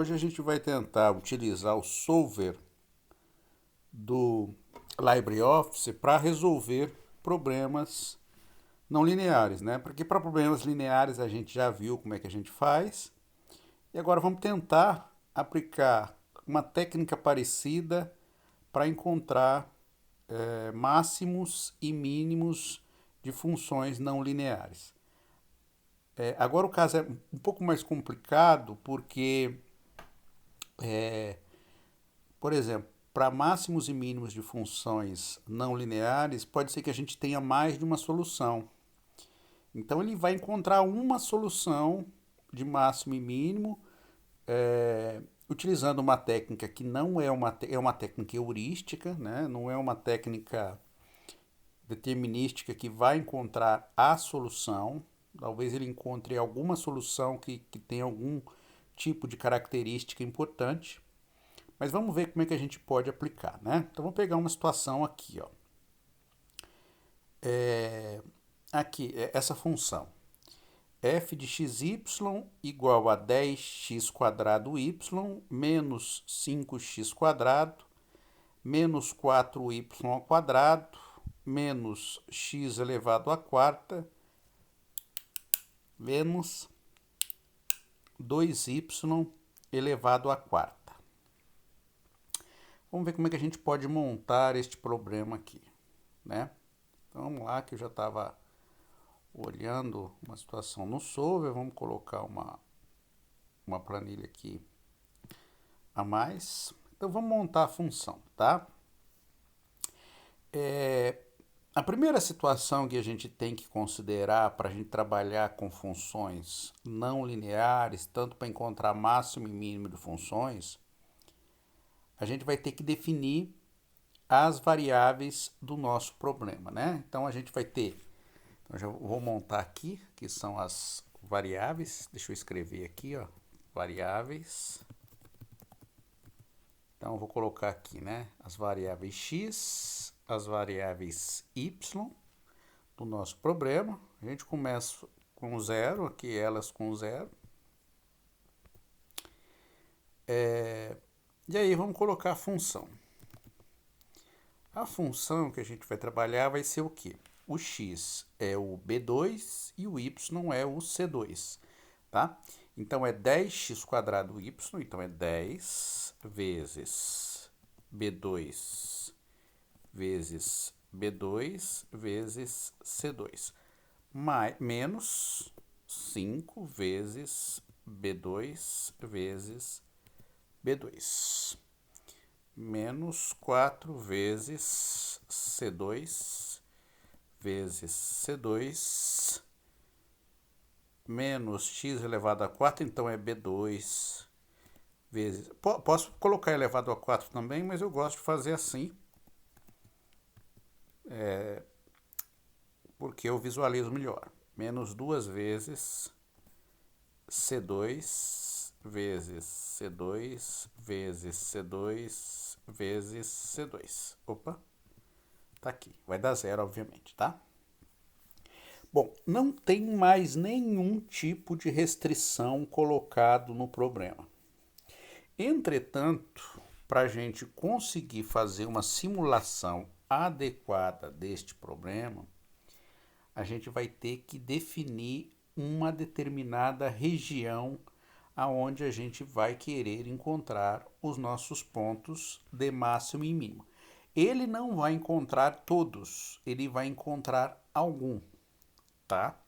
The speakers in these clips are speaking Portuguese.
hoje a gente vai tentar utilizar o solver do LibreOffice para resolver problemas não lineares, né? Porque para problemas lineares a gente já viu como é que a gente faz. E agora vamos tentar aplicar uma técnica parecida para encontrar máximos e mínimos de funções não lineares. Agora o caso é um pouco mais complicado porque, por exemplo, para máximos e mínimos de funções não lineares, pode ser que a gente tenha mais de uma solução. Então ele vai encontrar uma solução de máximo e mínimo utilizando uma técnica que não é uma técnica heurística, né? Não é uma técnica determinística que vai encontrar a solução. Talvez ele encontre alguma solução que tenha algum tipo de característica importante. Mas vamos ver como é que a gente pode aplicar, né? Então vamos pegar uma situação aqui, ó. Aqui, essa função. F de xy igual a 10x quadrado y menos 5x quadrado menos 4y ao quadrado menos x elevado à quarta menos 2y elevado à quarta. Vamos ver como é que a gente pode montar este problema aqui, né? Então vamos lá, que eu já estava olhando uma situação no Solver. Vamos colocar uma planilha aqui a mais. Então vamos montar a função, tá? A primeira situação que a gente tem que considerar para a gente trabalhar com funções não lineares, tanto para encontrar máximo e mínimo de funções, a gente vai ter que definir as variáveis do nosso problema, né? Então a gente vai ter, então já vou montar aqui, que são as variáveis. Deixa eu escrever aqui, ó, variáveis. Então, eu vou colocar aqui, né, as variáveis x, as variáveis y do nosso problema. A gente começa com zero, aqui elas com zero. E aí, vamos colocar a função. A função que a gente vai trabalhar vai ser o quê? O x é o B2 e o y é o C2, tá? Então, é 10x quadrado y, então é 10 vezes B2 vezes B2 vezes C2, menos 5 vezes B2 vezes B2, menos 4 vezes C2 vezes C2, menos x elevado a 4, então é B2 vezes... Posso colocar elevado a 4 também, mas eu gosto de fazer assim, porque eu visualizo melhor. Menos 2 vezes C2 vezes C2 vezes C2 vezes C2. Opa, tá aqui. Vai dar zero, obviamente, tá? Bom, não tem mais nenhum tipo de restrição colocado no problema. Entretanto, para a gente conseguir fazer uma simulação adequada deste problema, a gente vai ter que definir uma determinada região aonde a gente vai querer encontrar os nossos pontos de máximo e mínimo. Ele não vai encontrar todos, ele vai encontrar algum, tá?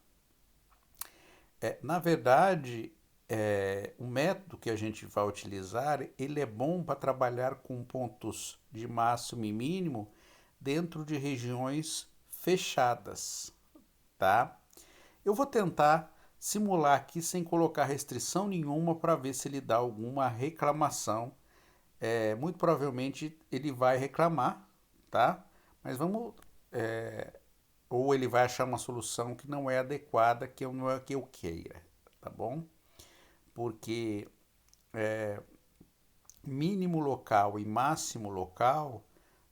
Na verdade, o método que a gente vai utilizar, ele é bom para trabalhar com pontos de máximo e mínimo dentro de regiões fechadas, tá? Eu vou tentar simular aqui sem colocar restrição nenhuma para ver se ele dá alguma reclamação. Muito provavelmente ele vai reclamar, tá? Mas vamos... ou ele vai achar uma solução que não é adequada, que não é a que eu queira, tá bom? Porque mínimo local e máximo local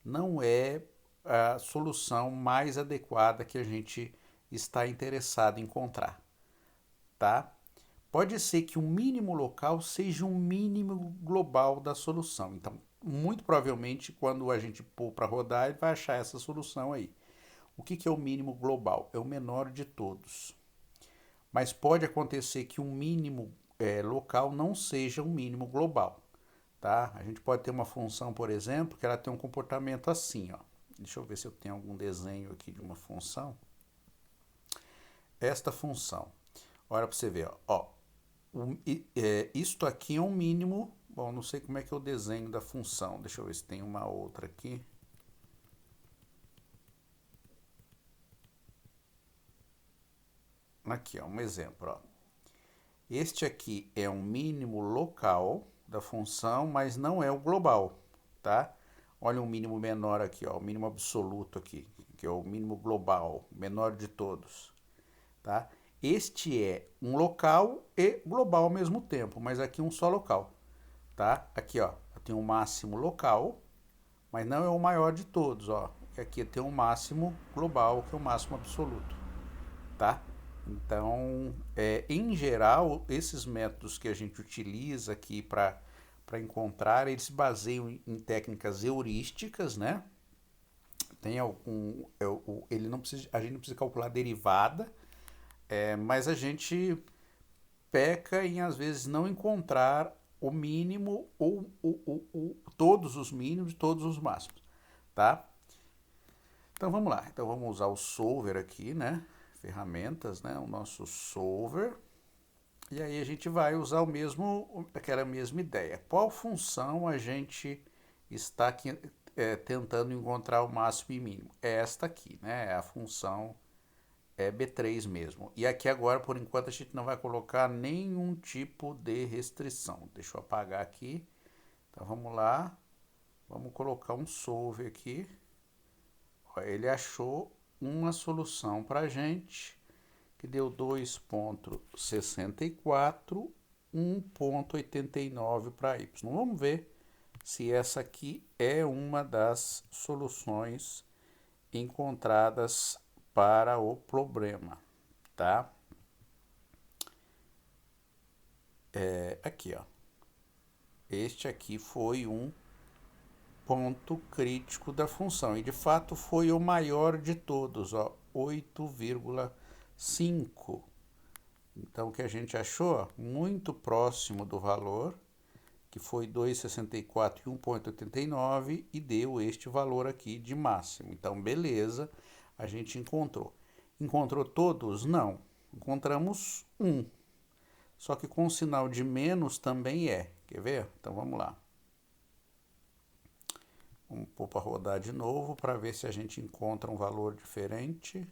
não é a solução mais adequada que a gente está interessado em encontrar, tá? pode ser que o mínimo local seja um mínimo global da solução. Então, muito provavelmente, quando a gente pôr para rodar, ele vai achar essa solução aí. O que é o mínimo global? É o menor de todos. Mas pode acontecer que um mínimo local não seja um mínimo global. Tá? A gente pode ter uma função, por exemplo, que ela tem um comportamento assim. Ó. Deixa eu ver se eu tenho algum desenho aqui de uma função. Esta função. Olha para você ver. Ó. Isto aqui é um mínimo. Bom, não sei como é que é o desenho da função. Deixa eu ver se tem uma outra aqui. Aqui, ó, um exemplo. Ó. Este aqui é um mínimo local da função, mas não é o global, tá? Olha um mínimo menor aqui, ó, o mínimo absoluto aqui, que é o mínimo global, menor de todos, tá? Este é um local e global ao mesmo tempo, mas aqui um só local, tá? Aqui, ó, tem um máximo local, mas não é o maior de todos, ó. E aqui tem um máximo global, que é o máximo absoluto, tá? Então, em geral, esses métodos que a gente utiliza aqui para encontrar, eles se baseiam em técnicas heurísticas, né? Tem algum, ele não precisa, a gente não precisa calcular derivada, mas a gente peca em às vezes não encontrar o mínimo ou todos os mínimos e todos os máximos, tá? Então vamos lá. Então vamos usar o solver aqui, né? Ferramentas, né? O nosso solver. E aí a gente vai usar aquela mesma ideia. Qual função a gente está aqui, tentando encontrar o máximo e mínimo? É esta aqui, né? É a função B3 mesmo. E aqui agora, por enquanto, a gente não vai colocar nenhum tipo de restrição. Deixa eu apagar aqui. Então vamos lá. Vamos colocar um solver aqui. Ele achou uma solução para a gente que deu 2,64, 1,89 para y. Vamos ver se essa aqui é uma das soluções encontradas para o problema, tá? Aqui, ó. Este aqui foi um ponto crítico da função e de fato foi o maior de todos, ó, 8,5. Então o que a gente achou muito próximo do valor, que foi 2,64 e 1,89 e deu este valor aqui de máximo. Então beleza, a gente encontrou. Encontrou todos? Não. Encontramos um. Só que com o sinal de menos também é. Quer ver? Então vamos lá. Vamos pôr para rodar de novo para ver se a gente encontra um valor diferente.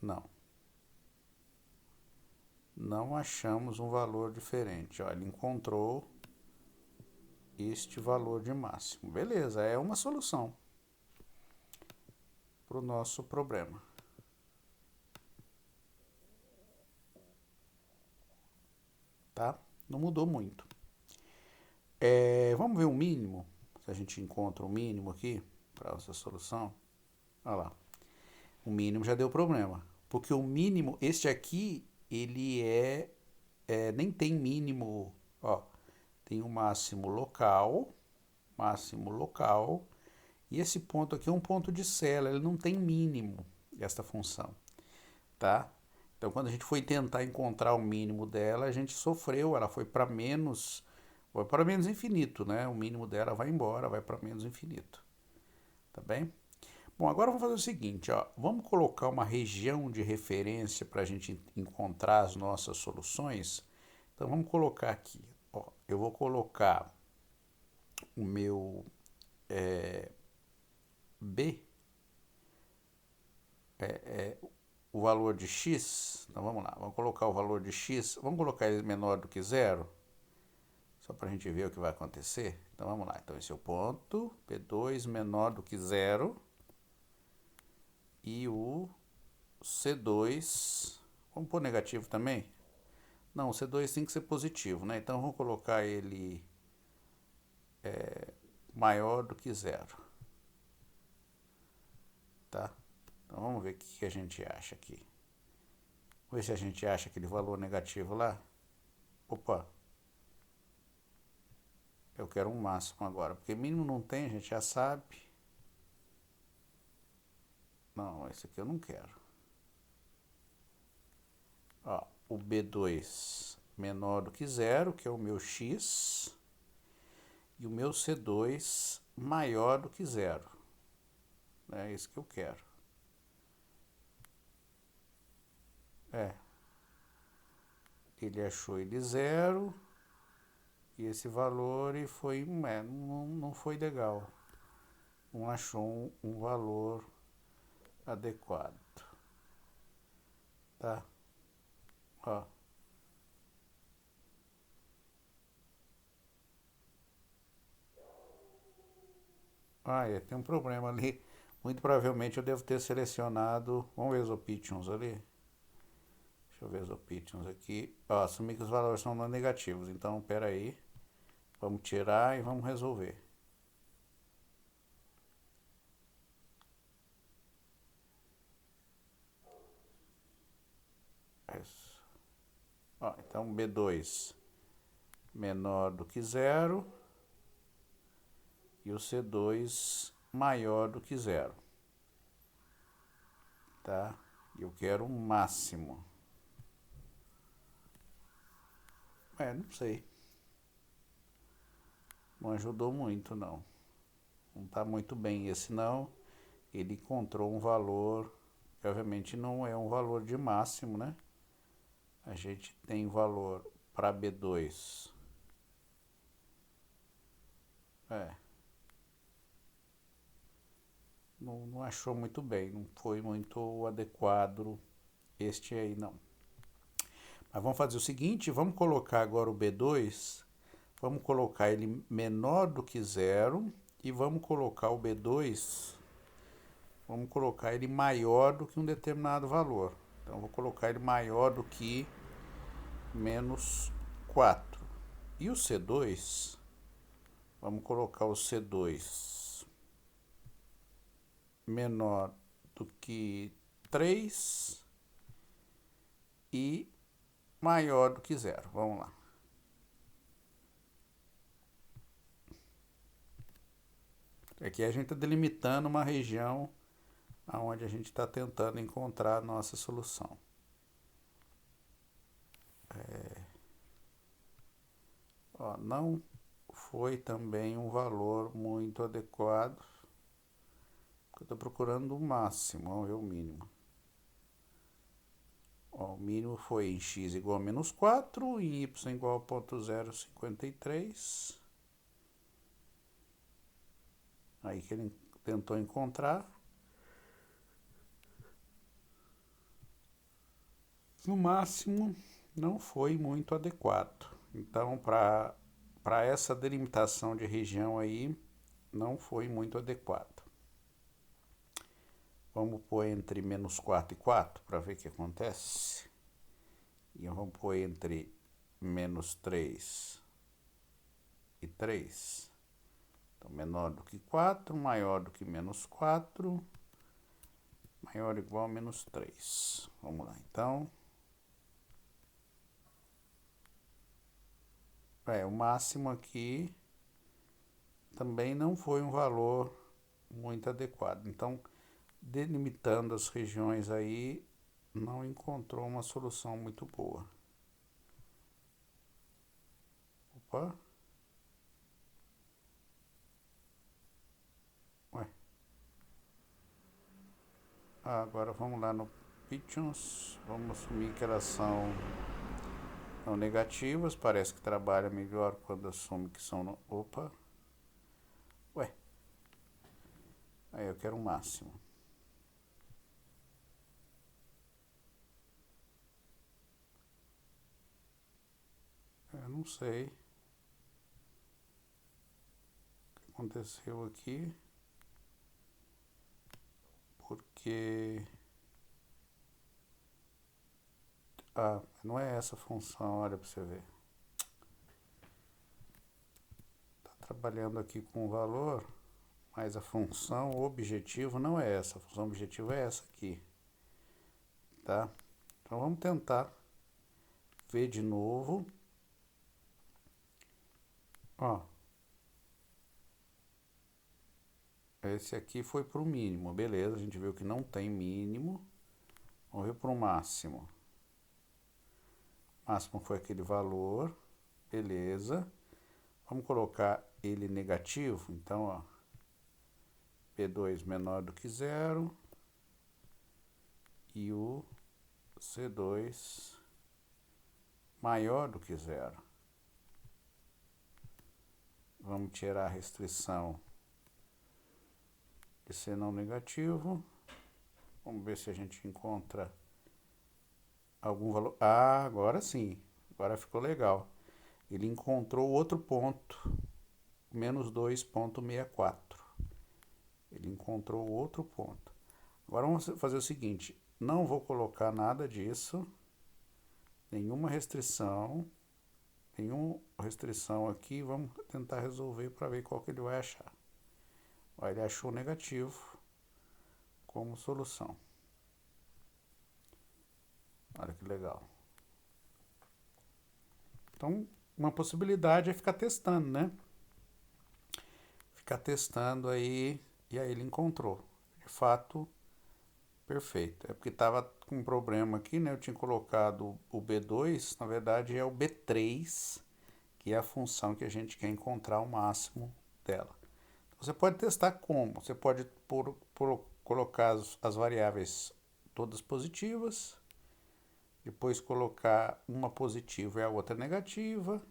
Não. Não achamos um valor diferente. Olha, ele encontrou este valor de máximo. Beleza, é uma solução para o nosso problema. Tá? Não mudou muito. Vamos ver o mínimo. Se a gente encontra o mínimo aqui para essa solução. Olha lá. O mínimo já deu problema. Porque o mínimo, este aqui, ele nem tem mínimo, ó. Tem o máximo local, e esse ponto aqui é um ponto de célula, ele não tem mínimo, esta função, tá? Então, quando a gente foi tentar encontrar o mínimo dela, a gente sofreu, ela foi para menos infinito, né? O mínimo dela vai embora, vai para menos infinito, tá bem? Bom, agora vamos fazer o seguinte, ó, vamos colocar uma região de referência para a gente encontrar as nossas soluções. Então, vamos colocar aqui, ó, eu vou colocar o meu B, o valor de x, então vamos lá, vamos colocar o valor de x, vamos colocar ele menor do que zero, só para a gente ver o que vai acontecer. Então vamos lá, então esse é o ponto, P2 menor do que zero, e o C2, vamos pôr negativo também? Não, o C2 tem que ser positivo, né? Então vamos colocar ele maior do que zero, tá? Então vamos ver o que a gente acha aqui. Vamos ver se a gente acha aquele valor negativo lá. Opa, eu quero um máximo agora, porque mínimo não tem, a gente já sabe. Não, esse aqui eu não quero. Ó, o B2 menor do que zero, que é o meu X, e o meu C2 maior do que zero. É isso que eu quero. É, ele achou ele zero, e esse valor e foi, não foi legal. Não achou um valor adequado, tá? Ó. Tem um problema ali. Muito provavelmente eu devo ter selecionado. Vamos ver os options ali. Deixa eu ver os options aqui. Ó, assumir que os valores são não negativos. Então, pera aí. Vamos tirar e vamos resolver. Isso. Ó, então, B2 menor do que zero e o C2 maior do que zero, tá? Eu quero um máximo. Não sei. Não ajudou muito, não. Não está muito bem esse não. Ele encontrou um valor, que obviamente não é um valor de máximo, né? A gente tem valor para B2. É. Não achou muito bem, não foi muito adequado este aí não. Mas vamos fazer o seguinte, vamos colocar agora o B2, vamos colocar ele menor do que zero e vamos colocar o B2, vamos colocar ele maior do que um determinado valor. Então vou colocar ele maior do que menos 4. E o C2, vamos colocar o C2 menor do que 3 e maior do que zero. Vamos lá. Aqui a gente está delimitando uma região onde a gente está tentando encontrar a nossa solução. Ó, não foi também um valor muito adequado. Eu estou procurando o máximo, vamos ver o mínimo. Ó, o mínimo foi em x igual a menos 4, em y igual a 0,053. Aí que ele tentou encontrar. No máximo, não foi muito adequado. Então, para essa delimitação de região aí, não foi muito adequado. Vamos pôr entre menos 4 e 4 para ver o que acontece. E vamos pôr entre menos 3 e 3. Então, menor do que 4, maior do que menos 4, maior ou igual a menos 3. Vamos lá, então. O máximo aqui também não foi um valor muito adequado. Então, delimitando as regiões aí, não encontrou uma solução muito boa. Opa. Ué. Agora vamos lá no Pitchons. Vamos assumir que elas são não negativas. Parece que trabalha melhor quando assume que são... Opa. Ué. Aí eu quero um máximo. Eu não sei o que aconteceu aqui. Porque... não é essa a função, olha pra você ver. Tá trabalhando aqui com o valor, mas a função, o objetivo não é essa. A função objetivo é essa aqui, tá? Então vamos tentar ver de novo. Ó, esse aqui foi para o mínimo, beleza, a gente viu que não tem mínimo. Vamos ver para o máximo. Máximo foi aquele valor, beleza. Vamos colocar ele negativo, então, ó, P2 menor do que zero e o C2 maior do que zero. Vamos tirar a restrição de ser não negativo. Vamos ver se a gente encontra algum valor. Ah, agora sim. Agora ficou legal. Ele encontrou outro ponto, menos 2,64. Ele encontrou outro ponto. Agora vamos fazer o seguinte. Não vou colocar nada disso. Nenhuma restrição aqui, vamos tentar resolver para ver qual que ele vai achar. Ó, ele achou negativo como solução. Olha que legal. Então, uma possibilidade é ficar testando, né? Ficar testando aí, e aí ele encontrou. De fato, perfeito. É porque estava com um problema aqui, né? Eu tinha colocado o B2, na verdade é o B3, que é a função que a gente quer encontrar o máximo dela. Você pode testar como? Você pode colocar as variáveis todas positivas, depois colocar uma positiva e a outra negativa,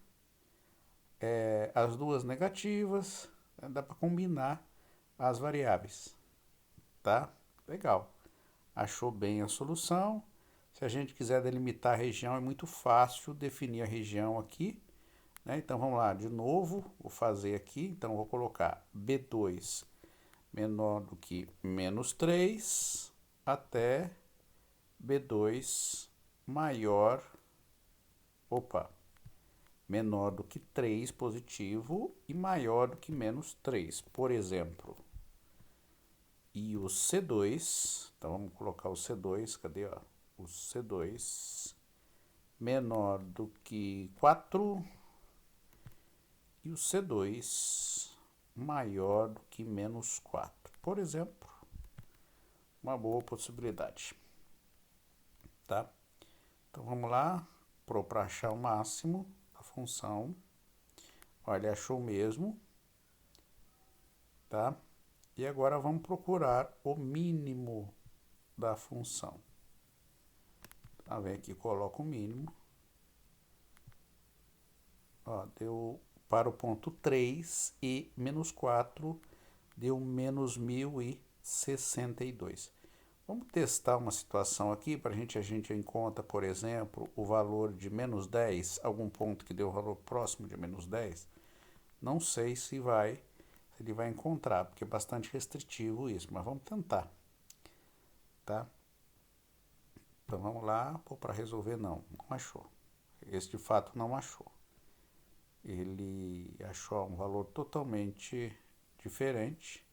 as duas negativas, dá para combinar as variáveis, tá? Legal. Achou bem a solução. Se a gente quiser delimitar a região, é muito fácil definir a região aqui, né? Então vamos lá, de novo, vou fazer aqui, então vou colocar B2 menor do que menos 3 até B2 maior, menor do que 3 positivo e maior do que menos 3, por exemplo. E o C2, então vamos colocar o C2, cadê, ó? O C2 menor do que 4 e o C2 maior do que menos 4, por exemplo. Uma boa possibilidade, tá? Então vamos lá, para achar o máximo da função. Olha, ele achou mesmo, tá? E agora vamos procurar o mínimo da função. Tá, vem aqui, coloca o mínimo. Ó, deu para o ponto 3 e menos 4 deu menos 1062. Vamos testar uma situação aqui para a gente encontra, por exemplo, o valor de menos 10, algum ponto que deu valor próximo de menos 10. Não sei se ele vai encontrar, porque é bastante restritivo isso, mas vamos tentar, tá? Então vamos lá, para resolver não achou. Esse de fato não achou. Ele achou um valor totalmente diferente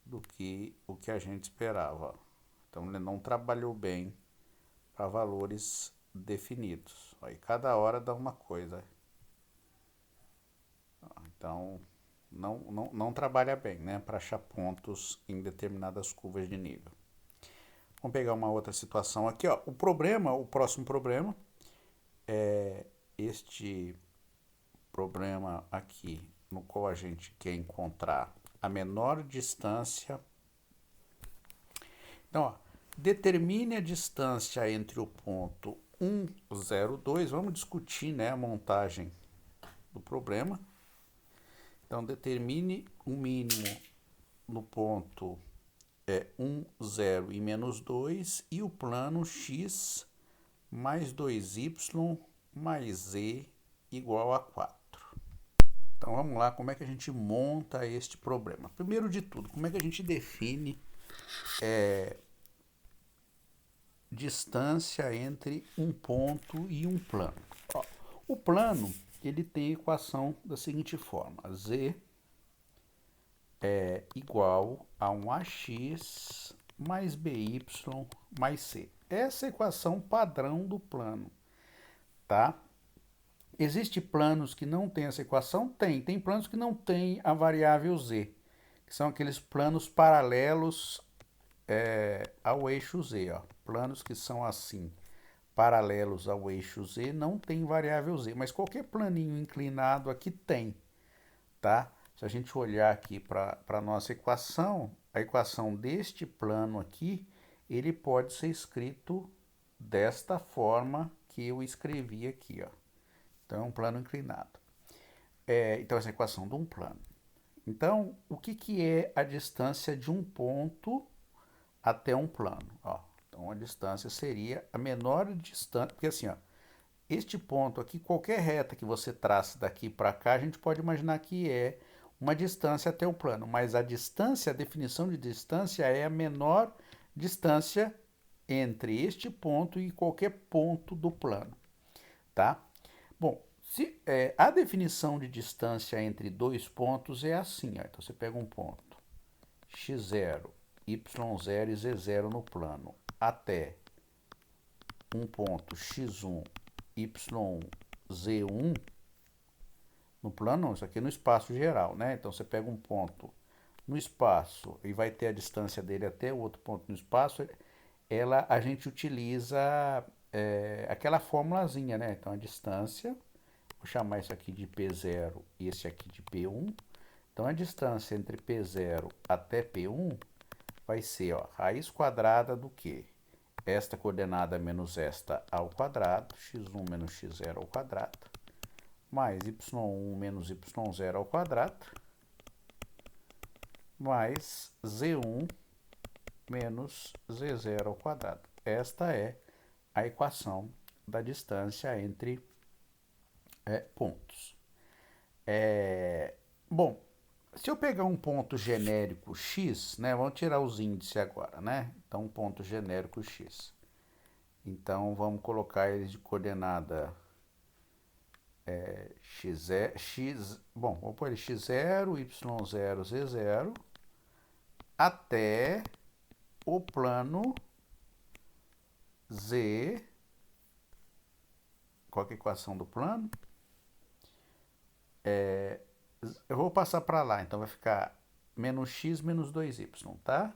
do que o que a gente esperava. Então ele não trabalhou bem para valores definidos. Aí cada hora dá uma coisa. Então não trabalha bem, né, para achar pontos em determinadas curvas de nível. Vamos pegar uma outra situação aqui, ó. O próximo problema é este problema aqui, no qual a gente quer encontrar a menor distância. Então, ó, determine a distância entre o ponto 1, 0, 2. Vamos discutir, né, a montagem do problema. Então, determine o mínimo no ponto 1, 0 e menos 2 e o plano x mais 2y mais z igual a 4. Então vamos lá, como é que a gente monta este problema? Primeiro de tudo, como é que a gente define distância entre um ponto e um plano? Ó, o plano ele tem a equação da seguinte forma: z é igual a um ax mais by mais c. essa equação padrão do plano, tá? Existem planos que não têm essa equação? Tem planos que não têm a variável z, que são aqueles planos paralelos ao eixo z, ó. Planos que são assim, paralelos ao eixo z, não tem variável z, mas qualquer planinho inclinado aqui tem, tá? Se a gente olhar aqui para a nossa equação, a equação deste plano aqui, ele pode ser escrito desta forma que eu escrevi aqui, ó. Então, é um plano inclinado. Então, essa é a equação de um plano. Então, o que é a distância de um ponto até um plano? Ó, então, a distância seria a menor distância, porque assim, ó, este ponto aqui, qualquer reta que você trace daqui para cá, a gente pode imaginar que é uma distância até o plano, mas a distância, a definição de distância é a menor distância entre este ponto e qualquer ponto do plano, tá? Bom, a definição de distância entre dois pontos é assim, ó. Então você pega um ponto x0, y0 e z0 no plano, até um ponto x1, yz1 no plano, não, isso aqui é no espaço geral, né? Então você pega um ponto no espaço e vai ter a distância dele até o outro ponto no espaço, a gente utiliza aquela formulazinha, né? Então a distância, vou chamar isso aqui de P0 e esse aqui de P1. Então a distância entre P0 até P1 vai ser, ó, raiz quadrada do quê? Esta coordenada menos esta ao quadrado, x1 menos x0 ao quadrado, mais y1 menos y0 ao quadrado, mais z1 menos z0 ao quadrado. Esta é a equação da distância entre pontos. Bom, se eu pegar um ponto genérico x, né, vamos tirar os índices agora, né? Então, um ponto genérico x. Então, vamos colocar eles de coordenada bom, vou pôr x0, y0, z0, até o plano z. Qual é a equação do plano? Eu vou passar para lá, então vai ficar menos x menos 2y, tá?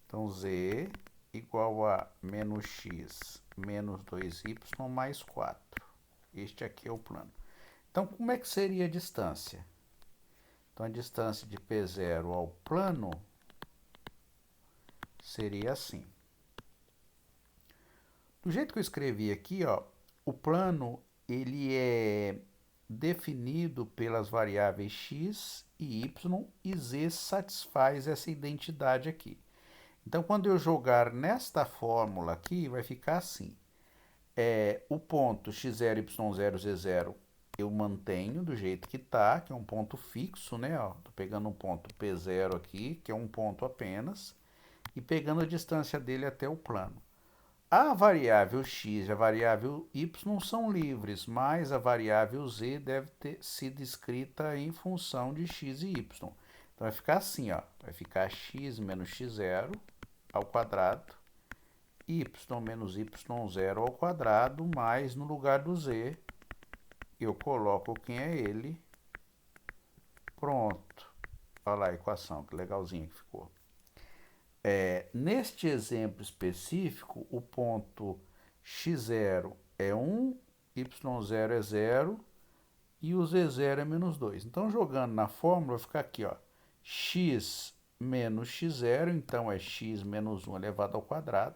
Então, z igual a menos x menos 2y mais 4. Este aqui é o plano. Então, como é que seria a distância? Então, a distância de P0 ao plano seria assim. Do jeito que eu escrevi aqui, ó, o plano ele é definido pelas variáveis x e y, e z satisfaz essa identidade aqui. Então, quando eu jogar nesta fórmula aqui, vai ficar assim. O ponto x0, y0, z0 eu mantenho do jeito que está, que é um ponto fixo, né? Estou pegando um ponto P0 aqui, que é um ponto apenas, e pegando a distância dele até o plano. A variável x e a variável y são livres, mas a variável z deve ter sido escrita em função de x e y. Então, vai ficar assim, ó, vai ficar x menos x0 ao quadrado, y menos y0 ao quadrado, mais no lugar do z, eu coloco quem é ele. Pronto. Olha lá a equação, que legalzinha que ficou. Neste exemplo específico, o ponto x0 é 1, y0 é 0 e o z0 é menos 2. Então, jogando na fórmula, vai ficar aqui, ó, x menos x0, então é x menos 1 elevado ao quadrado,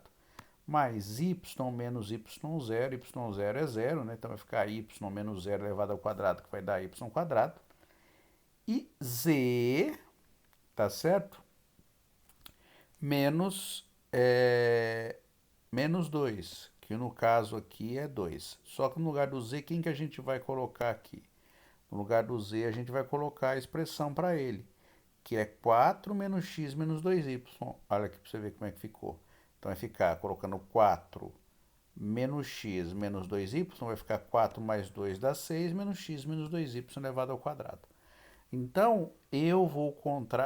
mais y menos y0, y0 é 0, né? Então vai ficar y menos 0 elevado ao quadrado, que vai dar y quadrado, e z, tá certo? Menos 2, que no caso aqui é 2. Só que no lugar do z, quem que a gente vai colocar aqui? No lugar do z, a gente vai colocar a expressão para ele, que é 4 menos x menos 2y. Olha aqui para você ver como é que ficou. Então, vai ficar colocando 4 menos x menos 2y, vai ficar 4 mais 2 dá 6, menos x menos 2y elevado ao quadrado. Então, eu vou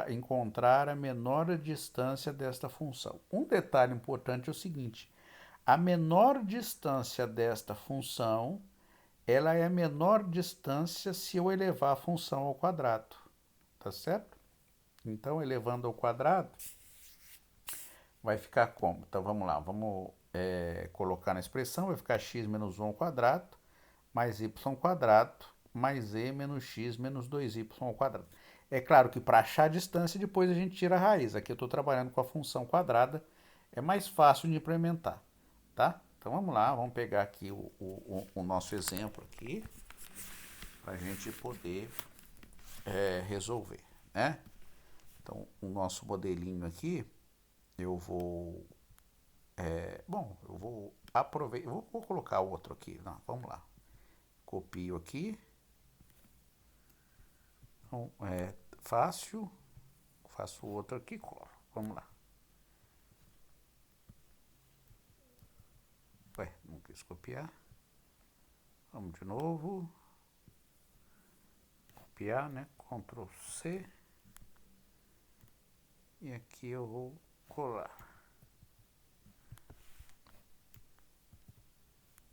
encontrar a menor distância desta função. Um detalhe importante é o seguinte, A menor distância desta função, ela é a menor distância se eu elevar a função ao quadrado, tá certo? Então, elevando ao quadrado, vai ficar como? Então, vamos lá, vamos colocar na expressão, vai ficar x menos 1 ao quadrado, mais y quadrado, mais e menos x menos 2y ao quadrado. É claro que para achar a distância, depois a gente tira a raiz. Aqui eu estou trabalhando com a função quadrada, é mais fácil de implementar, tá? Então vamos lá, vamos pegar aqui o nosso exemplo aqui, para a gente poder resolver, né? Então, o nosso modelinho aqui, eu vou... eu vou aproveitar... Vou colocar outro aqui. Não, vamos lá. Copio aqui. Então, fácil. Faço outro aqui e colo. Vamos lá. Ué, não quis copiar. Vamos de novo. Copiar, né? Ctrl C. E aqui eu vou colar.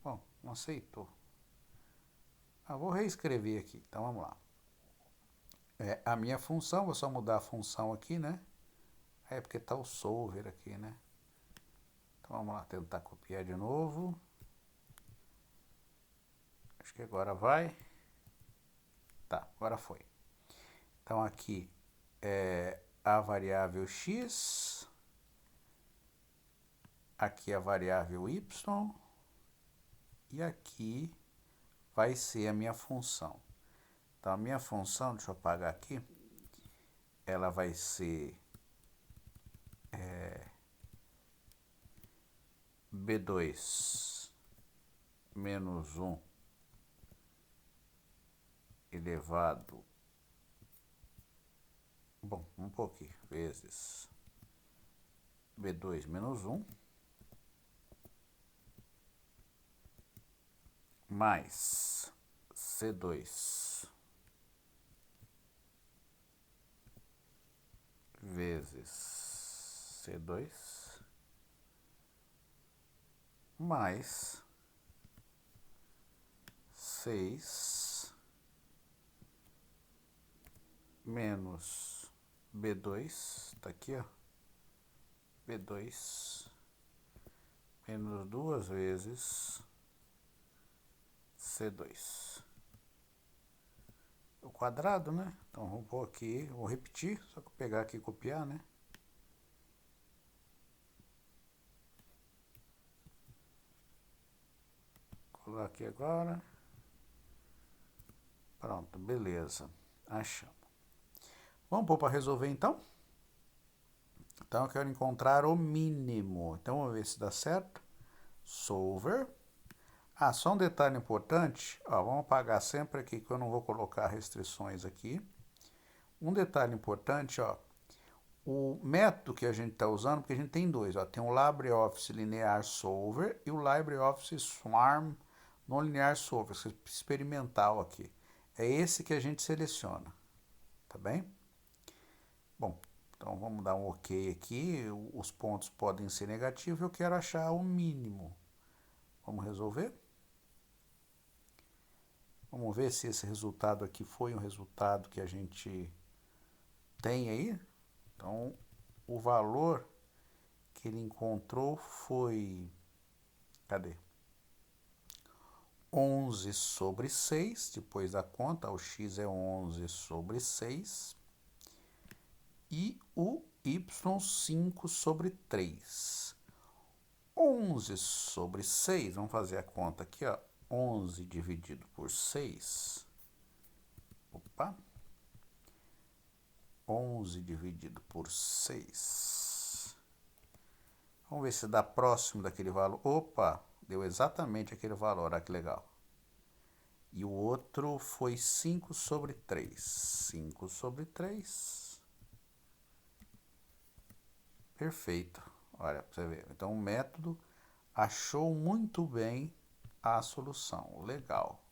Bom, não aceitou. Vou reescrever aqui. Então vamos lá. A minha função, vou só mudar a função aqui, né? É porque tá o solver aqui, né? Então vamos lá, tentar copiar de novo. Acho que agora vai. Tá, agora foi. Então aqui é a variável x. Aqui a variável y. E aqui vai ser a minha função. Então a minha função, deixa eu apagar aqui. Ela vai ser b2 menos 1 elevado, bom, um pouquinho, vezes b2 menos 1 mais c2 vezes c2 mais 6 menos B2, tá aqui, ó, B2 menos 2 vezes C2. O quadrado, né? Então vamos pôr aqui, vou repetir, só que eu pegar aqui e copiar, né? Colar aqui agora. Pronto, beleza. Achamos. Vamos pôr para resolver então? Então eu quero encontrar o mínimo. Então vamos ver se dá certo. Solver. Só um detalhe importante. Vamos apagar sempre aqui que eu não vou colocar restrições aqui. Um detalhe importante, o método que a gente está usando, porque a gente tem dois, tem o LibreOffice Linear Solver e o LibreOffice Swarm Non-Linear Solver, experimental aqui. É esse que a gente seleciona, tá bem? Bom, então vamos dar um OK aqui, os pontos podem ser negativos, eu quero achar o mínimo. Vamos resolver? Vamos ver se esse resultado aqui foi um resultado que a gente tem aí. Então, o valor que ele encontrou foi... Cadê? 11 sobre 6, depois da conta, o x é 11 sobre 6. E o y 5 sobre 3. 11 sobre 6, vamos fazer a conta aqui, 11 dividido por 6. Opa. 11 dividido por 6. Vamos ver se dá próximo daquele valor. Opa, deu exatamente aquele valor, olha que legal. E o outro foi 5 sobre 3. 5 sobre 3. Perfeito. Olha, para você ver. Então o método achou muito bem a solução. Legal.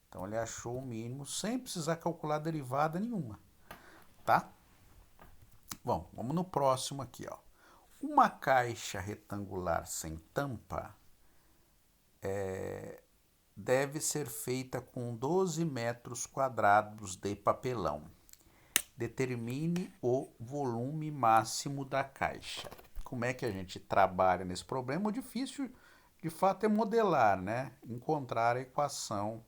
Então ele achou o mínimo sem precisar calcular derivada nenhuma. Tá? Bom, vamos no próximo aqui, Uma caixa retangular sem tampa deve ser feita com 12 metros quadrados de papelão. Determine o volume máximo da caixa. Como é que a gente trabalha nesse problema? O difícil, de fato, é modelar, né? Encontrar a equação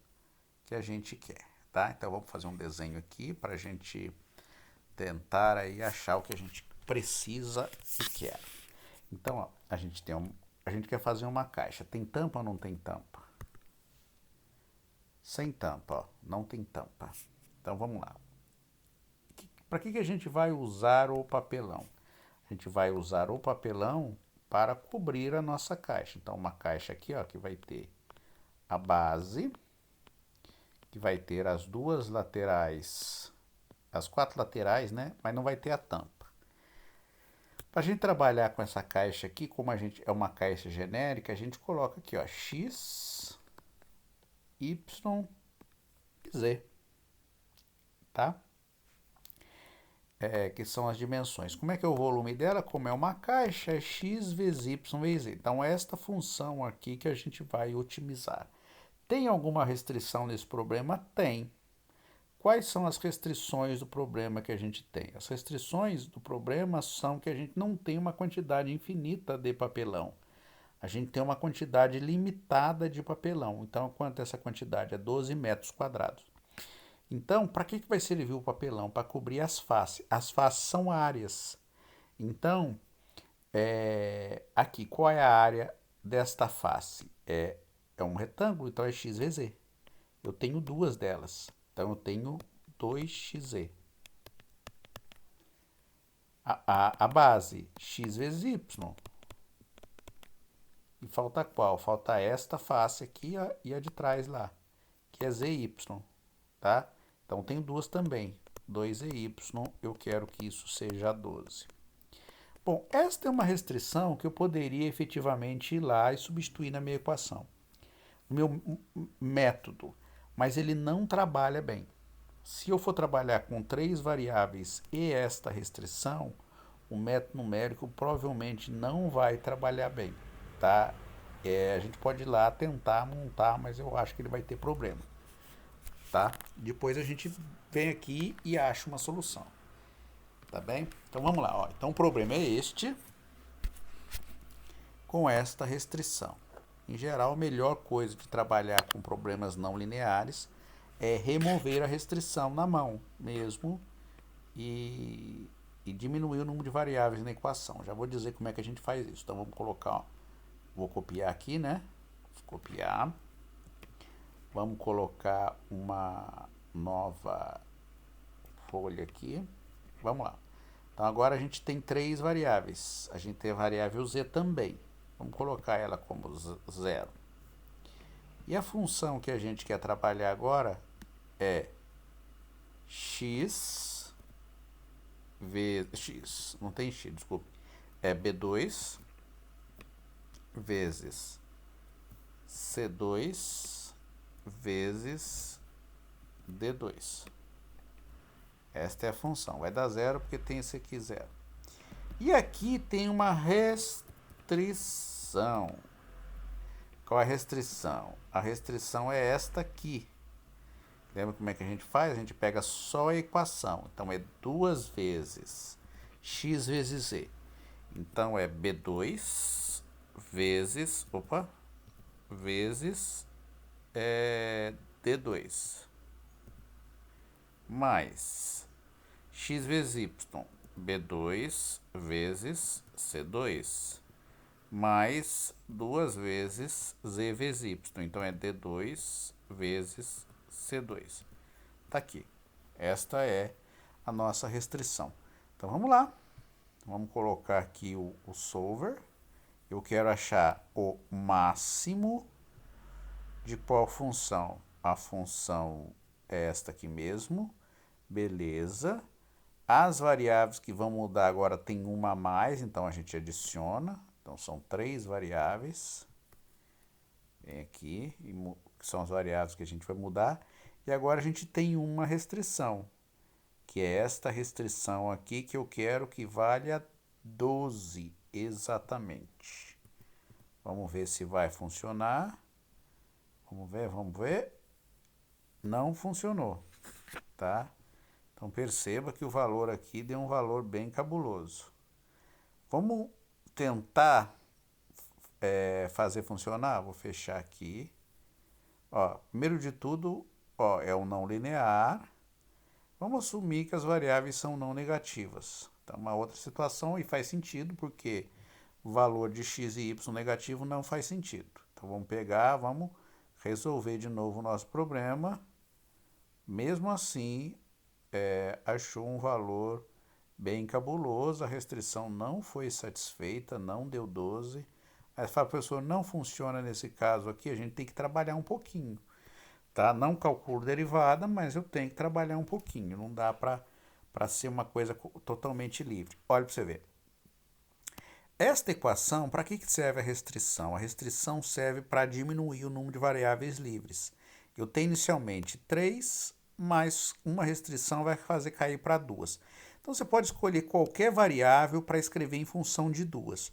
que a gente quer, tá? Então, vamos fazer um desenho aqui para a gente tentar aí achar o que a gente precisa e quer. Então, ó, a gente quer fazer uma caixa. Tem tampa ou não tem tampa? Sem tampa, ó, não tem tampa. Então, vamos lá. Para que a gente vai usar o papelão? A gente vai usar o papelão para cobrir a nossa caixa. Então, uma caixa aqui, ó, que vai ter a base, que vai ter as duas laterais, as 4 laterais, né? Mas não vai ter a tampa. Para a gente trabalhar com essa caixa aqui, como a gente é uma caixa genérica, a gente coloca aqui, ó, X, Y, Z, tá? Que são as dimensões. Como é que é o volume dela? Como é uma caixa, é x vezes y vezes z. Então, é esta função aqui que a gente vai otimizar. Tem alguma restrição nesse problema? Tem. Quais são as restrições do problema que a gente tem? As restrições do problema são que a gente não tem uma quantidade infinita de papelão. A gente tem uma quantidade limitada de papelão. Então, quanto é essa quantidade? É 12 metros quadrados. Então, para que vai servir o papelão? Para cobrir as faces. As faces são áreas. Então, aqui, qual é a área desta face? É um retângulo, então é x vezes z. Eu tenho duas delas. Então, eu tenho 2xz. A base, x vezes y. E falta qual? Falta esta face aqui, ó, e a de trás lá, que é zy, tá? Então, tem duas também. 2EY, eu quero que isso seja 12. Bom, esta é uma restrição que eu poderia efetivamente ir lá e substituir na minha equação. O meu método, mas ele não trabalha bem. Se eu for trabalhar com 3 variáveis e esta restrição, o método numérico provavelmente não vai trabalhar bem, tá? A gente pode ir lá tentar montar, mas eu acho que ele vai ter problema. Tá? Depois a gente vem aqui e acha uma solução. Tá bem? Então vamos lá. Ó. Então o problema é este, com esta restrição. Em geral, a melhor coisa de trabalhar com problemas não lineares é remover a restrição na mão mesmo e diminuir o número de variáveis na equação. Já vou dizer como é que a gente faz isso. Então vamos colocar, ó, vou copiar aqui, né? Vou copiar. Vamos colocar uma nova folha aqui. Vamos lá. Então, agora a gente tem 3 variáveis. A gente tem a variável z também. Vamos colocar ela como 0. E a função que a gente quer trabalhar agora é x vezes... x, não tem x, desculpe. É b2 vezes c2 vezes D2. Esta é a função. Vai dar 0 porque tem esse aqui 0. E aqui tem uma restrição. Qual é a restrição? A restrição é esta aqui. Lembra como é que a gente faz? A gente pega só a equação. Então, é 2 vezes x vezes z. Então, é B2 vezes... vezes... D2 mais x vezes y, B2 vezes C2 mais 2 vezes Z vezes Y. Então, é D2 vezes C2. Tá aqui. Esta é a nossa restrição. Então, vamos lá. Vamos colocar aqui o solver. Eu quero achar o máximo de qual função? A função é esta aqui mesmo. Beleza. As variáveis que vão mudar agora tem uma a mais, então a gente adiciona. Então, são 3 variáveis. Vem aqui, que são as variáveis que a gente vai mudar. E agora a gente tem uma restrição, que é esta restrição aqui, que eu quero que valha 12. exatamente. Vamos ver se vai funcionar. Vamos ver. Não funcionou, tá? Então perceba que o valor aqui deu um valor bem cabuloso. Vamos tentar fazer funcionar? Vou fechar aqui. Ó, primeiro de tudo, ó, é um não linear. Vamos assumir que as variáveis são não negativas. Então, uma outra situação, e faz sentido, porque o valor de x e y negativo não faz sentido. Então, vamos pegar, vamos resolver de novo o nosso problema. Mesmo assim, achou um valor bem cabuloso, a restrição não foi satisfeita, não deu 12. Aí fala, professor, não funciona nesse caso aqui, a gente tem que trabalhar um pouquinho. Tá? Não calculo derivada, mas eu tenho que trabalhar um pouquinho. Não dá para ser uma coisa totalmente livre. Olha para você ver. Esta equação, para que serve a restrição? A restrição serve para diminuir o número de variáveis livres. Eu tenho inicialmente 3, mais uma restrição vai fazer cair para 2. Então você pode escolher qualquer variável para escrever em função de 2.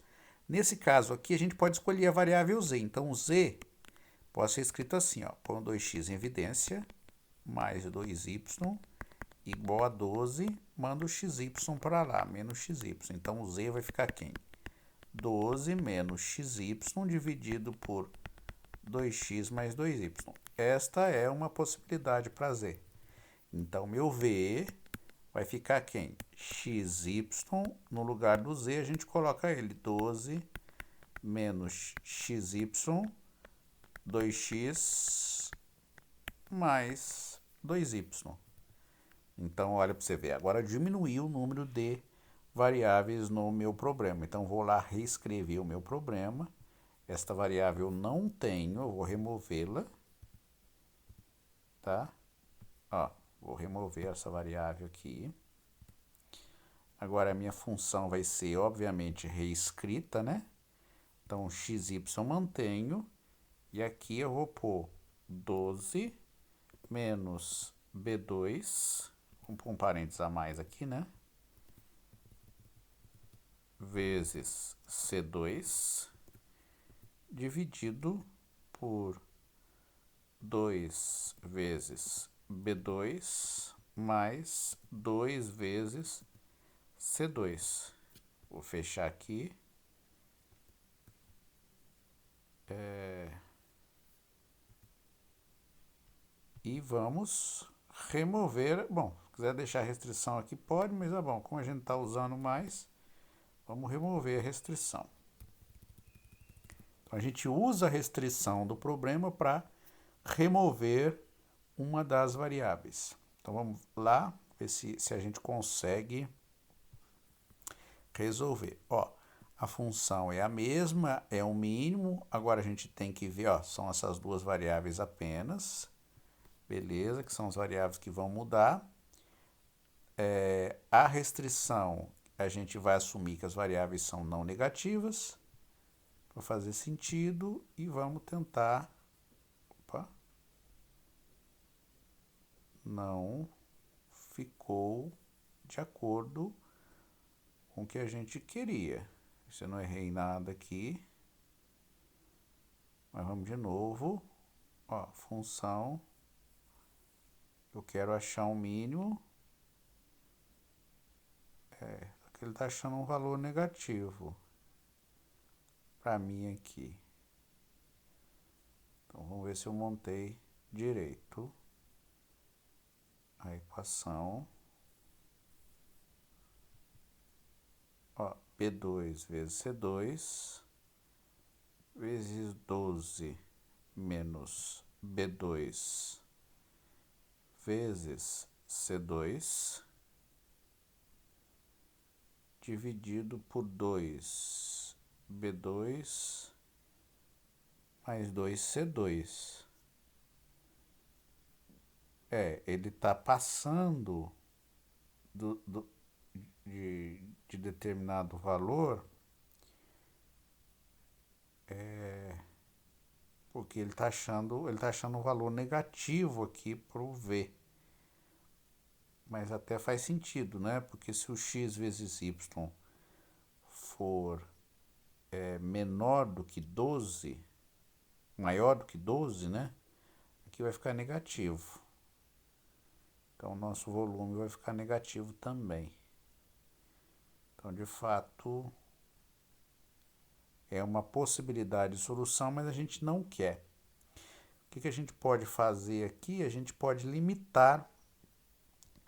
Nesse caso aqui, a gente pode escolher a variável z. Então, o z pode ser escrito assim, ó, põe 2x em evidência, mais 2y, igual a 12, manda o xy para lá, menos xy. Então, o z vai ficar quem? 12 menos xy dividido por 2x mais 2y. Esta é uma possibilidade para z. Então, meu v vai ficar quem? Xy, no lugar do z, a gente coloca ele 12 menos xy, 2x mais 2y. Então, olha para você ver. Agora diminuiu o número de variáveis no meu problema. Então, vou lá reescrever o meu problema. Esta variável eu não tenho, eu vou removê-la. Tá? Ó, vou remover essa variável aqui. Agora, a minha função vai ser, obviamente, reescrita, né? Então, xy mantenho. E aqui eu vou pôr 12 menos B2, vamos pôr um parênteses a mais aqui, né? Vezes C2, dividido por 2 vezes B2, mais 2 vezes C2. Vou fechar aqui. E vamos remover. Bom, se quiser deixar a restrição aqui, pode, mas é bom, como a gente está usando mais, vamos remover a restrição. Então, a gente usa a restrição do problema para remover uma das variáveis. Então, vamos lá ver se a gente consegue resolver. Ó, a função é a mesma, é o mínimo. Agora, a gente tem que ver, ó, são essas duas variáveis apenas. Beleza, que são as variáveis que vão mudar. A restrição, a gente vai assumir que as variáveis são não negativas, para fazer sentido, e vamos tentar... Opa! Não ficou de acordo com o que a gente queria. Se eu não errei nada aqui. Mas vamos de novo. Ó, função... Eu quero achar um mínimo. Ele está achando um valor negativo para mim aqui. Então, vamos ver se eu montei direito a equação. Ó, P2 vezes C2 vezes 12 menos B2 vezes C2 dividido por 2 B2 mais 2 C2. Ele está passando de determinado valor, porque ele está achando um valor negativo aqui para o V. Mas até faz sentido, né? Porque se o x vezes y for é menor do que 12, maior do que 12, né? Aqui vai ficar negativo. Então, o nosso volume vai ficar negativo também. Então, de fato, é uma possibilidade de solução, mas a gente não quer. O que a gente pode fazer aqui? A gente pode limitar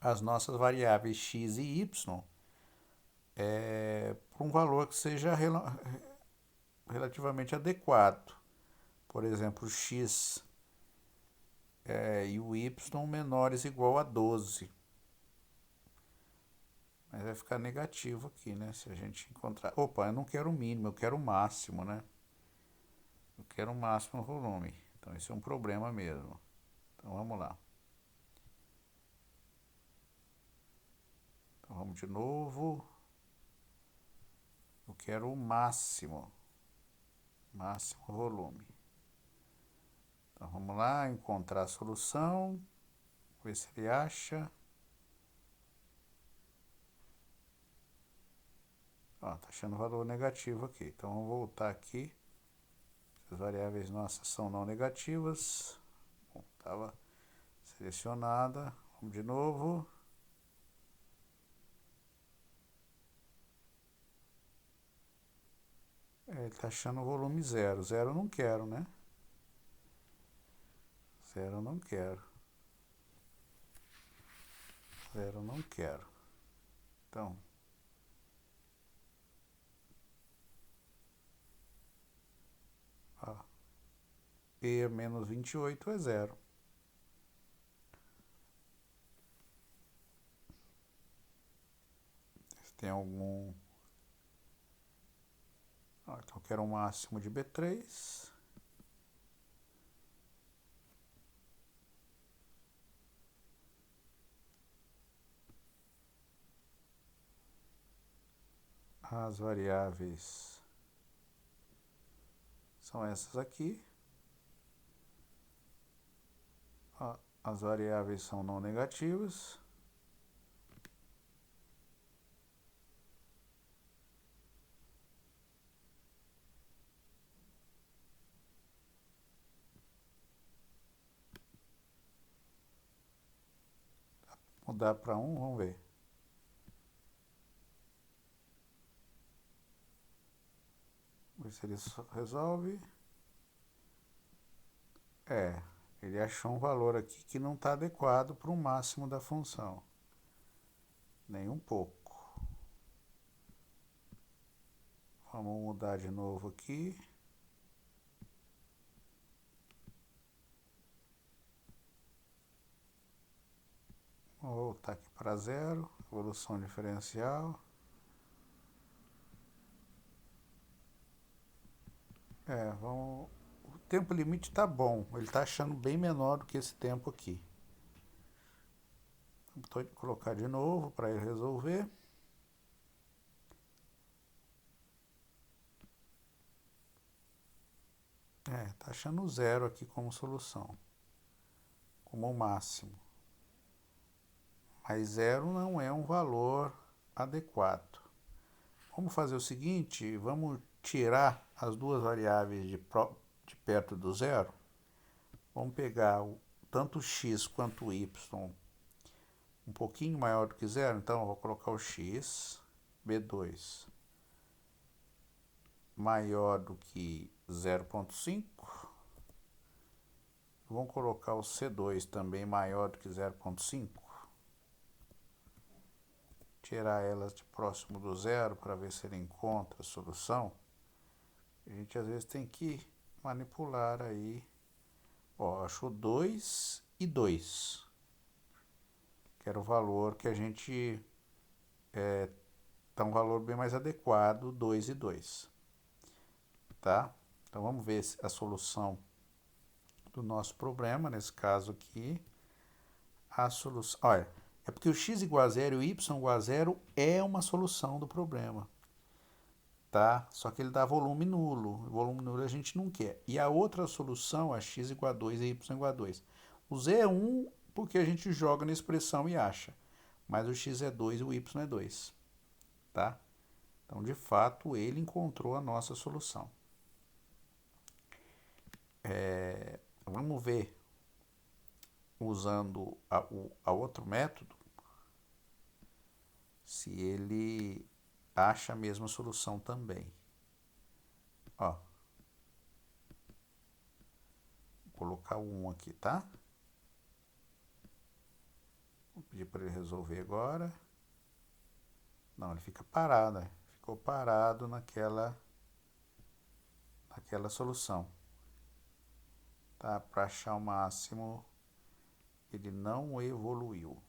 as nossas variáveis x e y para um valor que seja relativamente adequado. Por exemplo, x e o y menores ou igual a 12. Mas vai ficar negativo aqui, né? Se a gente encontrar... Opa, eu não quero o mínimo, eu quero o máximo, né? Eu quero o máximo no volume. Então, esse é um problema mesmo. Então, vamos lá. Então, vamos de novo. Eu quero o máximo. Máximo volume. Então, vamos lá, encontrar a solução. Ver se ele acha. Ó, tá achando valor negativo aqui. Então, vamos voltar aqui. As variáveis nossas são não negativas. Bom, estava selecionada. Vamos de novo. Ele está achando o volume zero. Zero eu não quero, né? Zero eu não quero. Zero eu não quero. Então, ó, P menos 28 é zero. Se tem algum... Ó, então, eu quero um máximo de B3. As variáveis são essas aqui. Ó, as variáveis são não negativas. Mudar para 1, vamos ver. Ver se ele resolve. Ele achou um valor aqui que não está adequado para o máximo da função. Nem um pouco. Vamos mudar de novo aqui. Vou voltar aqui para zero. Evolução diferencial. Vamos... O tempo limite está bom. Ele está achando bem menor do que esse tempo aqui. Vou colocar de novo para ele resolver. Está achando zero aqui como solução. Como o máximo. Mas zero não é um valor adequado. Vamos fazer o seguinte, vamos tirar as duas variáveis de perto do zero. Vamos pegar tanto o x quanto o y um pouquinho maior do que zero. Então, eu vou colocar o x, B2, maior do que 0,5. Vamos colocar o C2 também maior do que 0,5. Tirar elas de próximo do zero para ver se ele encontra a solução. A gente às vezes tem que manipular aí. Ó, achou 2 e 2. Que era o valor que a gente... tá um valor bem mais adequado, 2 e 2. Tá? Então vamos ver a solução do nosso problema, nesse caso aqui. A solução... Olha, é porque o x igual a zero e o y igual a zero é uma solução do problema. Tá? Só que ele dá volume nulo. O volume nulo a gente não quer. E a outra solução é x igual a 2 e y igual a 2. O z é 1 porque a gente joga na expressão e acha. Mas o x é 2 e o y é 2. Tá? Então, de fato, ele encontrou a nossa solução. Vamos ver, usando a outro método, se ele acha a mesma solução também. Ó, vou colocar o 1 aqui, tá? Vou pedir para ele resolver agora. Não, ele fica parado, né? Ficou parado naquela solução. Tá? Para achar o máximo, ele não evoluiu.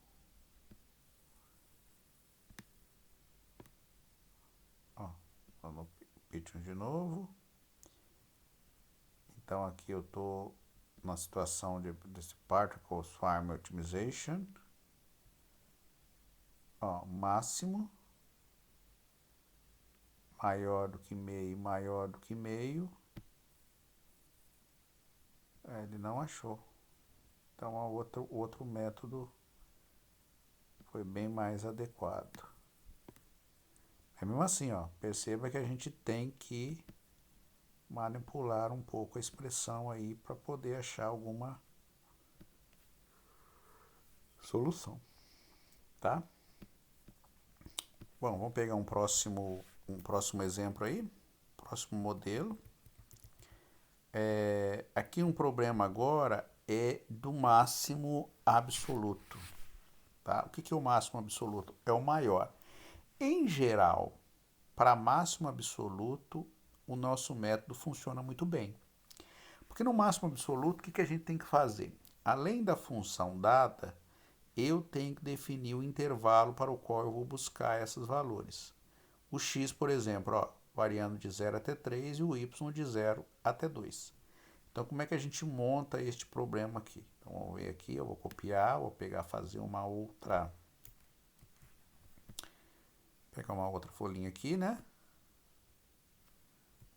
Ó, no Python de novo. Então aqui eu tô na situação desse Particles Farm Optimization. Ó, máximo maior do que meio, maior do que meio. Ele não achou. Então o outro método foi bem mais adequado. É mesmo assim, ó, perceba que a gente tem que manipular um pouco a expressão aí para poder achar alguma solução, tá? Bom, vamos pegar um próximo exemplo aí, próximo modelo. Aqui um problema agora é do máximo absoluto, tá? O que é o máximo absoluto? É o maior. Em geral, para máximo absoluto, o nosso método funciona muito bem. Porque no máximo absoluto, o que a gente tem que fazer? Além da função dada, eu tenho que definir o intervalo para o qual eu vou buscar esses valores. O x, por exemplo, ó, variando de 0 até 3 e o y de 0 até 2. Então, como é que a gente monta este problema aqui? Então, vamos ver aqui, eu vou copiar, vou fazer uma outra... Pegar uma outra folhinha aqui, né?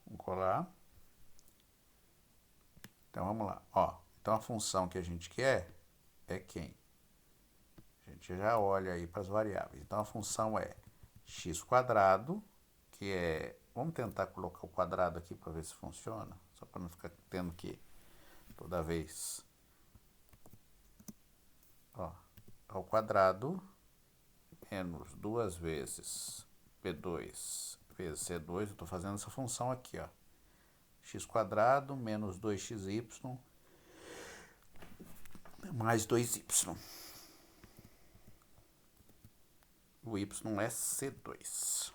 Vamos colar. Então, vamos lá. Ó, então, a função que a gente quer é quem? A gente já olha aí para as variáveis. Então, a função é x², que é... Vamos tentar colocar o quadrado aqui para ver se funciona, só para não ficar tendo que toda vez. Ó, ao quadrado menos 2 vezes p2 vezes c2, eu estou fazendo essa função aqui, ó. x² menos 2xy mais 2y. O y é c2.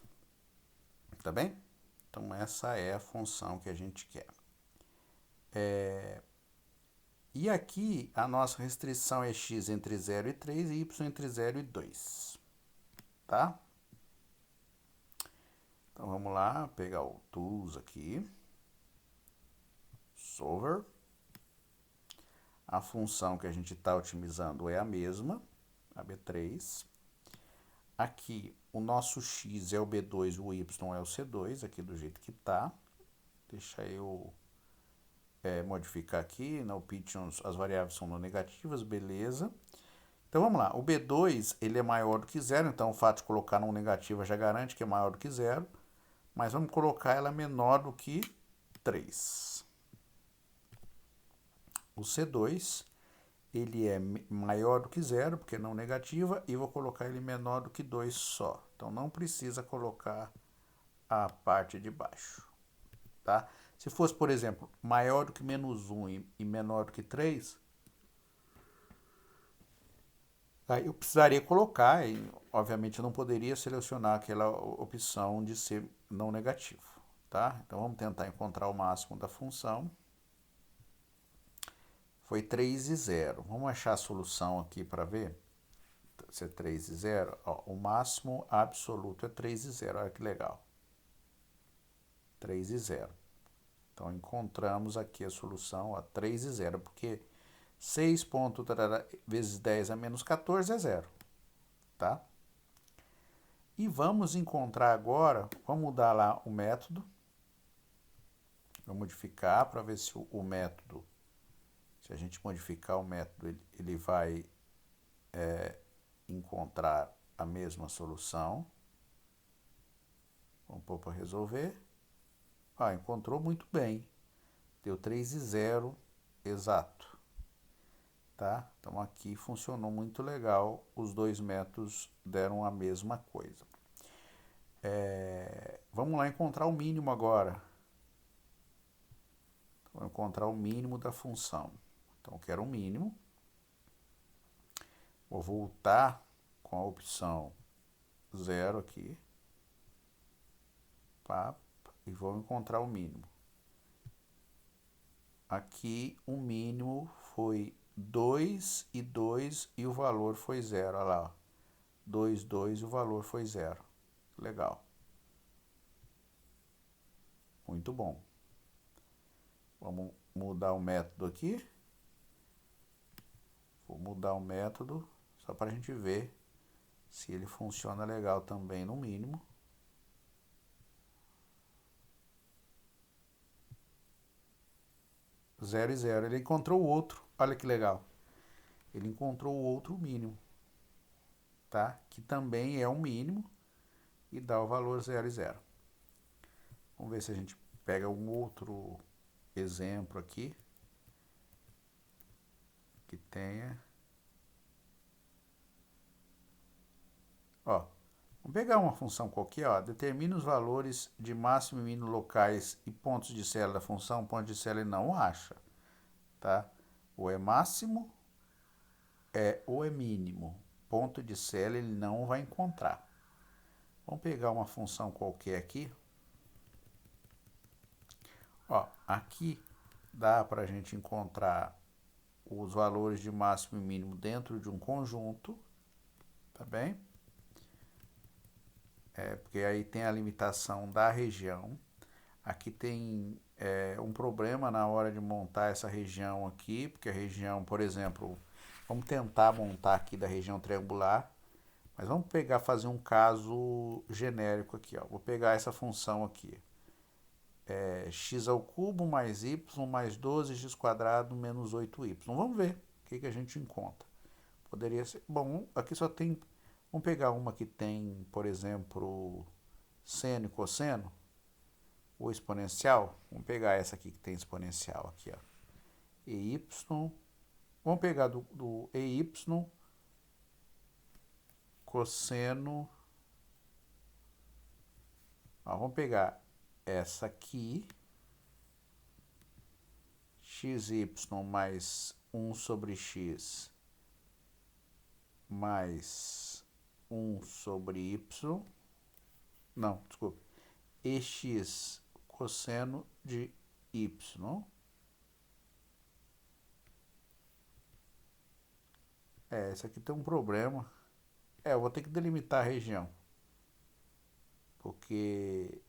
Tá bem? Então, essa é a função que a gente quer. E aqui, a nossa restrição é x entre 0 e 3 e y entre 0 e 2. Tá? Então, vamos lá, pegar o tools aqui. Solver. A função que a gente está otimizando é a mesma, a B3. Aqui, o nosso x é o B2, o y é o C2, aqui do jeito que está. Deixa eu modificar aqui. No Python as variáveis são não negativas, beleza. Então vamos lá, o B2 ele é maior do que zero, então o fato de colocar não negativa já garante que é maior do que zero. Mas vamos colocar ela menor do que 3. O C2 ele é maior do que zero, porque é não negativa, e vou colocar ele menor do que 2 só. Então, não precisa colocar a parte de baixo, tá? Se fosse, por exemplo, maior do que menos 1 e menor do que 3, aí eu precisaria colocar, e obviamente eu não poderia selecionar aquela opção de ser não negativo, tá? Então, vamos tentar encontrar o máximo da função. Foi 3 e 0. Vamos achar a solução aqui para ver. Se é 3 e 0, ó, o máximo absoluto é 3 e 0. Olha que legal. 3 e 0. Então, encontramos aqui a solução, ó, 3 e 0, porque 6 vezes 10 a menos 14 é 0. Tá? E vamos encontrar agora, vamos mudar lá o método. Vou modificar para ver se o método, se a gente modificar o método, ele vai encontrar a mesma solução. Vamos pôr para resolver. Encontrou muito bem. Deu 3,0 exato. Tá? Então aqui funcionou muito legal. Os dois métodos deram a mesma coisa. Vamos lá encontrar o mínimo agora. Vou encontrar o mínimo da função. Então, eu quero o mínimo. Vou voltar com a opção 0 aqui. E vou encontrar o mínimo. Aqui o mínimo foi 2 e 2 e o valor foi 0. Olha lá, 2, 2 e o valor foi 0. Legal. Muito bom. Vamos mudar o método aqui. Vou mudar o método só para a gente ver se ele funciona legal também no mínimo. 0 e 0. Ele encontrou o outro. Olha que legal. Ele encontrou o outro mínimo, tá? Que também é um mínimo e dá o valor 0 e 0. Vamos ver se a gente pega um outro exemplo aqui que tenha. Vamos pegar uma função qualquer, determina os valores de máximo e mínimo locais e pontos de célula da função. Ponto de célula ele não acha, tá? Ou é máximo ou é mínimo. Ponto de célula ele não vai encontrar. Vamos pegar uma função qualquer aqui. Aqui dá para a gente encontrar os valores de máximo e mínimo dentro de um conjunto, tá bem? Porque aí tem a limitação da região. Aqui tem um problema na hora de montar essa região aqui, porque a região, por exemplo, vamos tentar montar aqui da região triangular, mas vamos fazer um caso genérico aqui. Vou pegar essa função aqui. X ao cubo mais y mais 12x quadrado menos 8y. Vamos ver o que a gente encontra. Poderia ser... Bom, aqui só tem... Vamos pegar uma que tem, por exemplo, seno e cosseno, ou exponencial. Vamos pegar essa aqui que tem exponencial. Aqui, EY. Vamos pegar do EY, cosseno. Vamos pegar essa aqui, xy mais 1 sobre x mais 1 sobre y. Não, desculpa. EX cosseno de y. Esse aqui tem um problema. Eu vou ter que delimitar a região. Porque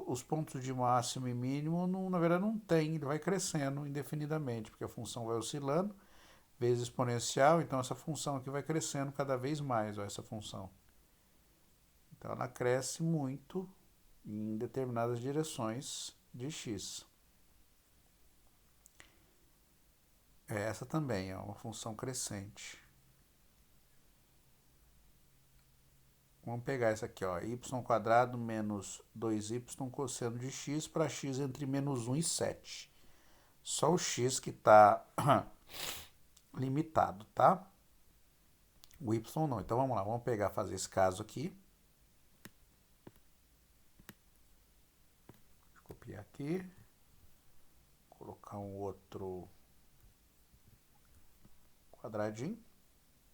os pontos de máximo e mínimo, na verdade, não tem. Ele vai crescendo indefinidamente, porque a função vai oscilando, vezes exponencial, então essa função aqui vai crescendo cada vez mais, essa função. Então ela cresce muito em determinadas direções de x. Essa também é uma função crescente. Vamos pegar essa aqui, y² menos 2y cosseno de x para x entre menos 1 e 7. Só o x que está limitado, tá? O y não. Então vamos lá, vamos fazer esse caso aqui. Deixa eu copiar aqui. Colocar um outro quadradinho.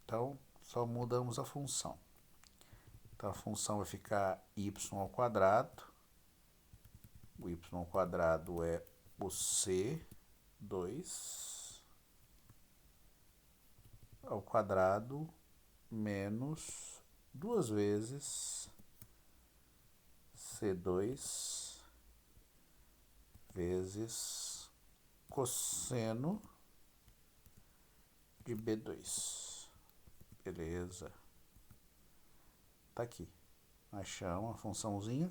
Então, só mudamos a função. Então, a função vai ficar y ao quadrado. O y ao quadrado é o C2 ao quadrado menos 2 vezes C2 vezes cosseno de B2. Beleza. Tá aqui. Achamos a funçãozinha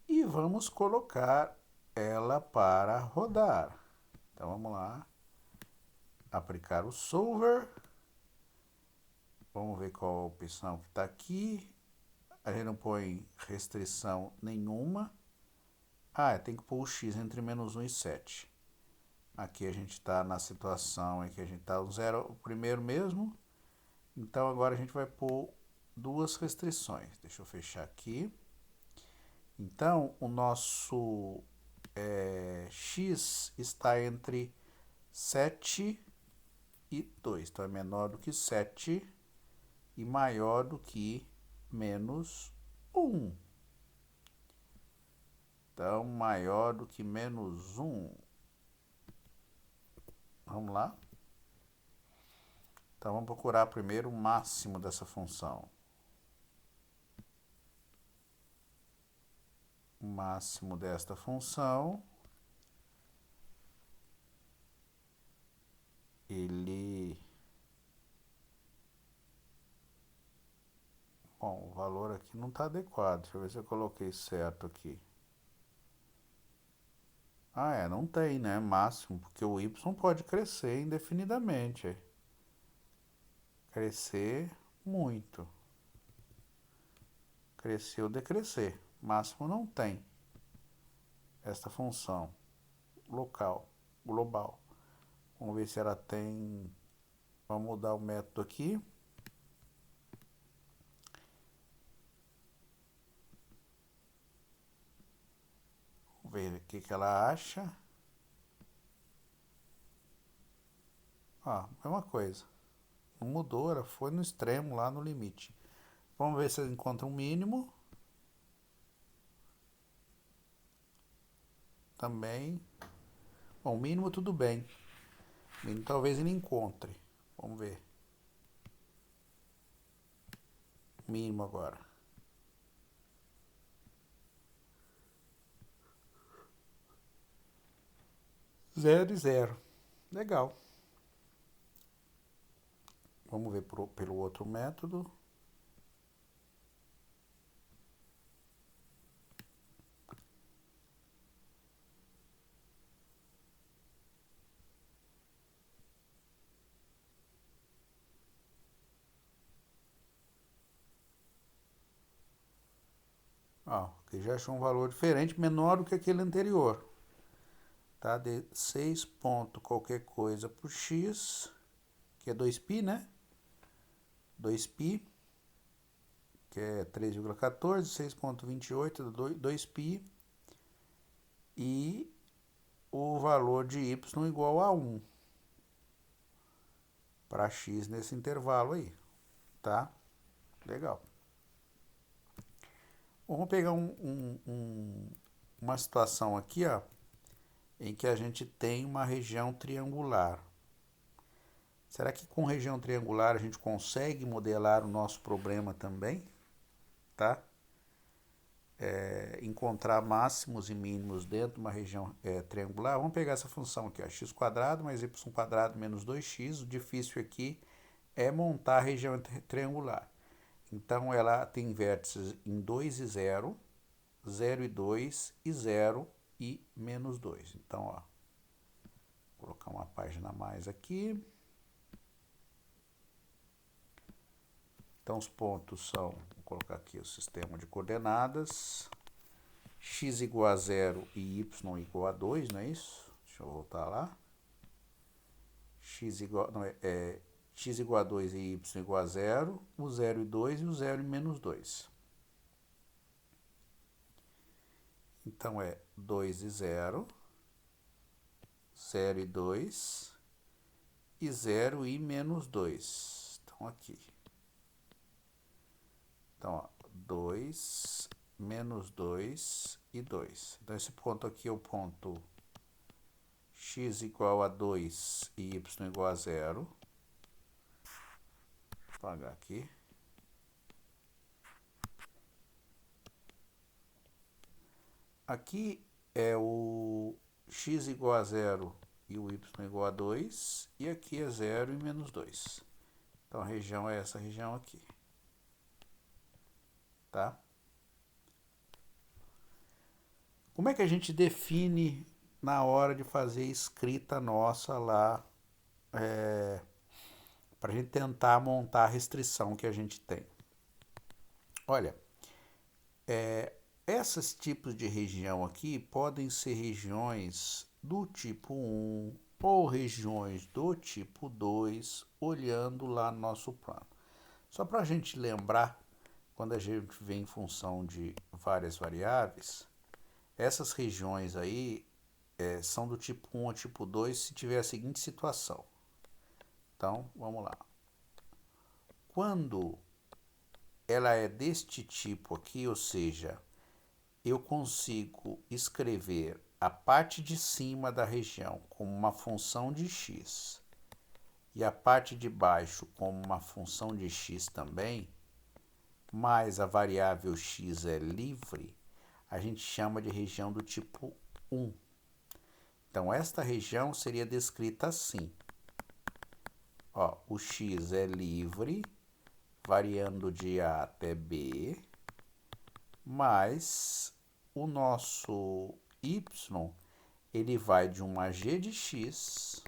e vamos colocar ela para rodar. Então vamos lá. Aplicar o solver. Vamos ver qual a opção que está aqui. a gente não põe restrição nenhuma. Tem que pôr o x entre menos 1 e 7. Aqui a gente está na situação em que a gente está o zero, o primeiro mesmo. Então agora a gente vai pôr duas restrições. Deixa eu fechar aqui. Então o nosso x está entre 7 e 2. Então é menor do que 7 e maior do que menos 1. Então, maior do que menos 1. Vamos lá? Então, vamos procurar primeiro o máximo dessa função. O máximo desta função, Bom, o valor aqui não está adequado. Deixa eu ver se eu coloquei certo aqui. Não tem, né? Máximo, porque o y pode crescer indefinidamente. Crescer muito. Crescer ou decrescer. Máximo não tem. Esta função local, global. Vamos ver se ela tem. Vamos mudar o método aqui. Vamos ver o que ela acha. Mesma coisa. Não mudou, ela foi no extremo, lá no limite. Vamos ver se ela encontra um mínimo. Também. Bom, mínimo tudo bem. Mínimo talvez ele encontre. Vamos ver. Mínimo agora. 0 e 0. Legal. Vamos ver pelo outro método. Aqui já achou um valor diferente, menor do que aquele anterior. Tá? De 6 ponto qualquer coisa por x, que é 2π, né? 2π, que é 3,14, 6,28, 2π. E o valor de y igual a 1 para x nesse intervalo aí, tá? Legal. Vamos pegar uma situação aqui, em que a gente tem uma região triangular. Será que com região triangular a gente consegue modelar o nosso problema também? Tá? Encontrar máximos e mínimos dentro de uma região triangular. Vamos pegar essa função aqui, x² mais y² menos 2x. O difícil aqui é montar a região triangular. Então, ela tem vértices em 2 e 0, 0 e 2 e 0 e menos 2. Então, vou colocar uma página a mais aqui. Então, os pontos são, vou colocar aqui o sistema de coordenadas, x igual a 0 e y igual a 2, não é isso? Deixa eu voltar lá. X igual a 2 e y igual a 0, o 0 e 2 e o 0 e menos 2. Então, 2 e 0, 0 e 2 e 0 e menos 2. Então, aqui. Então, 2, menos 2 e 2. Então, esse ponto aqui é o ponto x igual a 2 e y igual a 0. Vou apagar aqui. Aqui é o x igual a 0 e o y igual a 2. E aqui é 0 e menos 2. Então, a região é essa região aqui. Tá? Como é que a gente define na hora de fazer escrita nossa lá, para a gente tentar montar a restrição que a gente tem? Olha, Esses tipos de região aqui podem ser regiões do tipo 1 ou regiões do tipo 2, olhando lá no nosso plano. Só para a gente lembrar, quando a gente vê em função de várias variáveis, essas regiões aí são do tipo 1 ao tipo 2 se tiver a seguinte situação. Então, vamos lá. Quando ela é deste tipo aqui, ou seja, eu consigo escrever a parte de cima da região como uma função de x e a parte de baixo como uma função de x também, mas a variável x é livre, a gente chama de região do tipo 1. Então, esta região seria descrita assim. Ó, o x é livre, variando de A até B, mas o nosso y, ele vai de uma g de x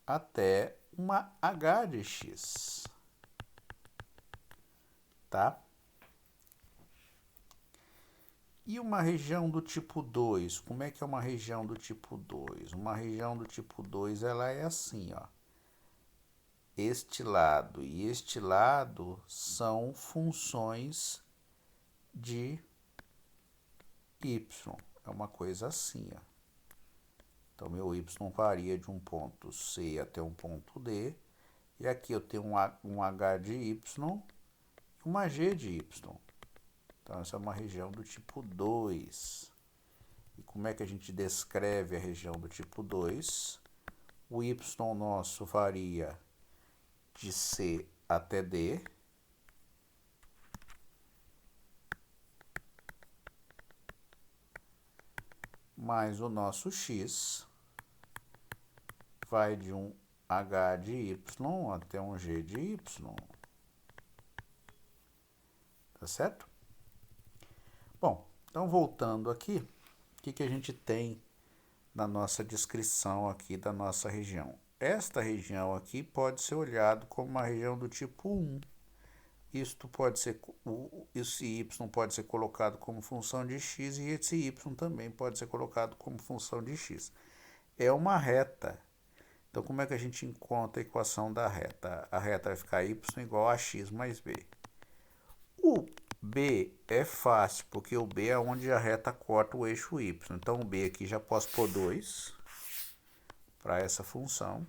até uma h de x, tá? E uma região do tipo 2, como é que é uma região do tipo 2? Uma região do tipo 2, ela é assim, ó. Este lado e este lado são funções de y. É uma coisa assim, ó. Então, meu y varia de um ponto C até um ponto D. E aqui eu tenho um h de y e uma g de y. Então, essa é uma região do tipo 2. E como é que a gente descreve a região do tipo 2? O y nosso varia de C até D. Mais o nosso x vai de um h de y até um g de y. Tá certo? Bom, então voltando aqui, o que a gente tem na nossa descrição aqui da nossa região? Esta região aqui pode ser olhado como uma região do tipo 1. Isto pode ser, esse y pode ser colocado como função de x e esse y também pode ser colocado como função de x. É uma reta. Então, como é que a gente encontra a equação da reta? A reta vai ficar y igual a x mais b. O b é fácil, porque o b é onde a reta corta o eixo y. Então, o b aqui já posso pôr 2 para essa função.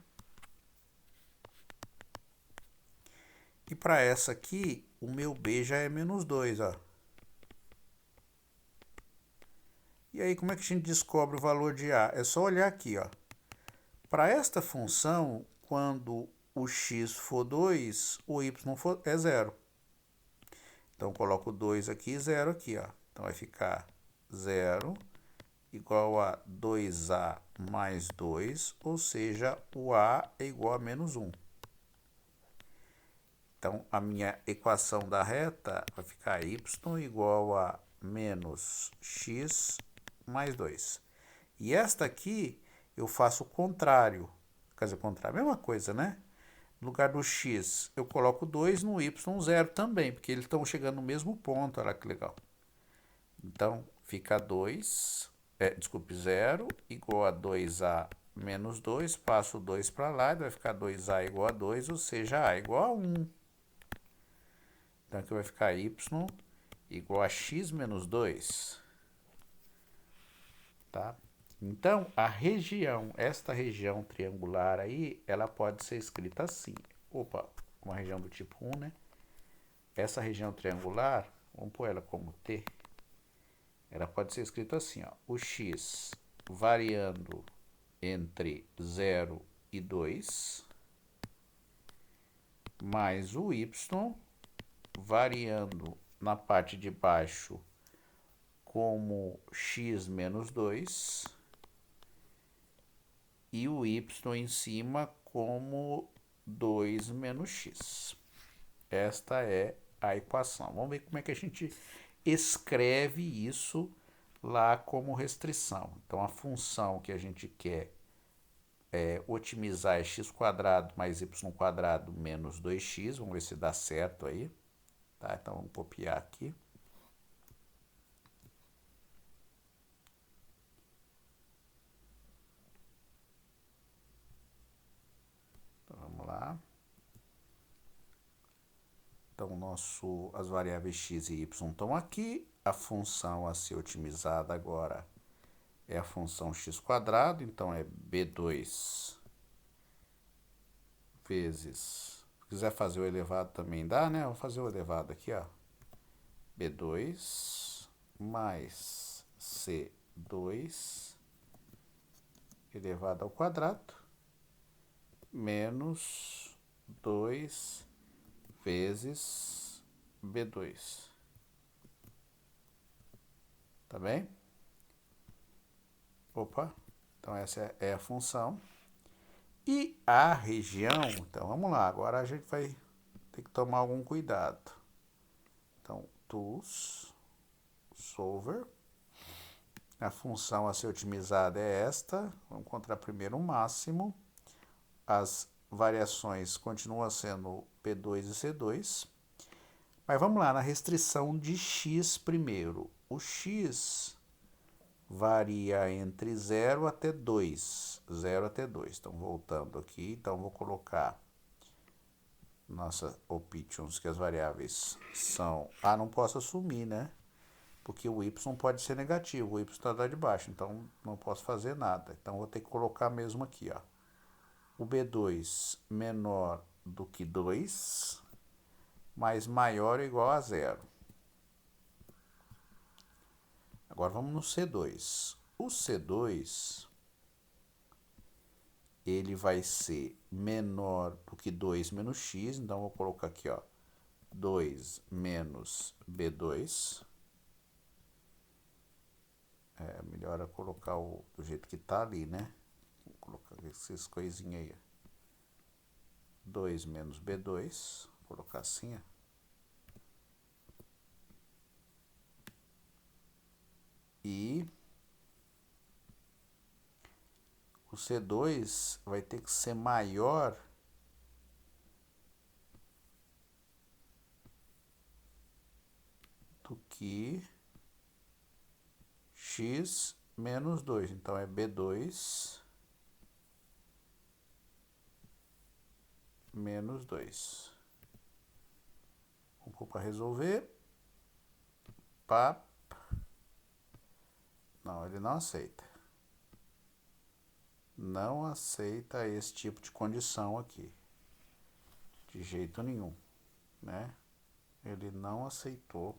E para essa aqui, o meu b já é menos 2, ó. E aí, como é que a gente descobre o valor de a? É só olhar aqui, ó. Para esta função, quando o x for 2, o y é 0. Então, coloco 2 aqui e 0 aqui, ó. Então, vai ficar 0 igual a 2a mais 2, ou seja, o a é igual a menos 1. Então, a minha equação da reta vai ficar y igual a menos x mais 2. E esta aqui eu faço o contrário. Quer dizer, o contrário, a mesma coisa, né? No lugar do x, eu coloco 2, no y 0 também, porque eles estão chegando no mesmo ponto, olha que legal. Então, fica 0 igual a 2a menos 2, passo o 2 para lá, vai ficar 2a igual a 2, ou seja, a igual a 1. Então, aqui vai ficar y igual a x menos 2. Tá? Então, esta região triangular aí, ela pode ser escrita assim. Opa, uma região do tipo 1, né? Essa região triangular, vamos pôr ela como T. Ela pode ser escrita assim, ó. O x variando entre 0 e 2, mais o y variando na parte de baixo como x menos 2 e o y em cima como 2 menos x. Esta é a equação. Vamos ver como é que a gente escreve isso lá como restrição. Então, a função que a gente quer otimizar é x² mais y² menos 2x. Vamos ver se dá certo aí. Tá? Então, vamos copiar aqui. as variáveis x e y estão aqui. A função a ser otimizada agora é a função x², então é b2 vezes... Se quiser fazer o elevado também dá, né? Vou fazer o elevado aqui, ó. B2 mais C2 elevado ao quadrado menos 2 vezes B2. Tá bem? Opa, então essa é a função. E a região, então vamos lá, agora a gente vai ter que tomar algum cuidado. Então, tools, solver, a função a ser otimizada é esta, vamos encontrar primeiro o máximo, as variações continuam sendo P2 e C2, mas vamos lá, na restrição de x primeiro, o x varia entre 0 até 2. 0 até 2. Então, voltando aqui, então vou colocar nossa options, que as variáveis são... Ah, não posso assumir, né? Porque o y pode ser negativo, o y está lá de baixo, então não posso fazer nada. Então, vou ter que colocar mesmo aqui, ó. O B2 menor do que 2, mas maior ou igual a 0. Agora vamos no C2. O C2, ele vai ser menor do que 2 menos x, então vou colocar aqui, ó, 2 menos B2. É melhor é colocar do jeito que tá ali, né? Vou colocar essas coisinhas aí. 2 menos B2, vou colocar assim, ó. E o C2 vai ter que ser maior do que x menos 2. Então, é B2 menos 2. Vamos pôr para resolver. Pá. Não, ele não aceita. Não aceita esse tipo de condição aqui. De jeito nenhum, né? Ele não aceitou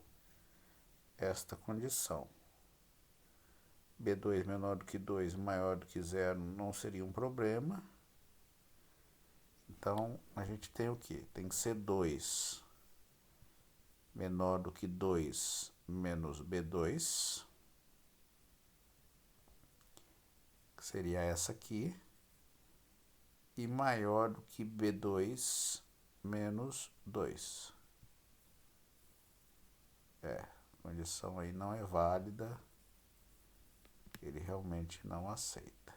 esta condição. B2 menor do que 2, maior do que 0, não seria um problema. Então, a gente tem o quê? Tem que ser 2 menor do que 2 menos B2, que seria essa aqui, e maior do que B2 menos 2. A condição aí não é válida, ele realmente não aceita.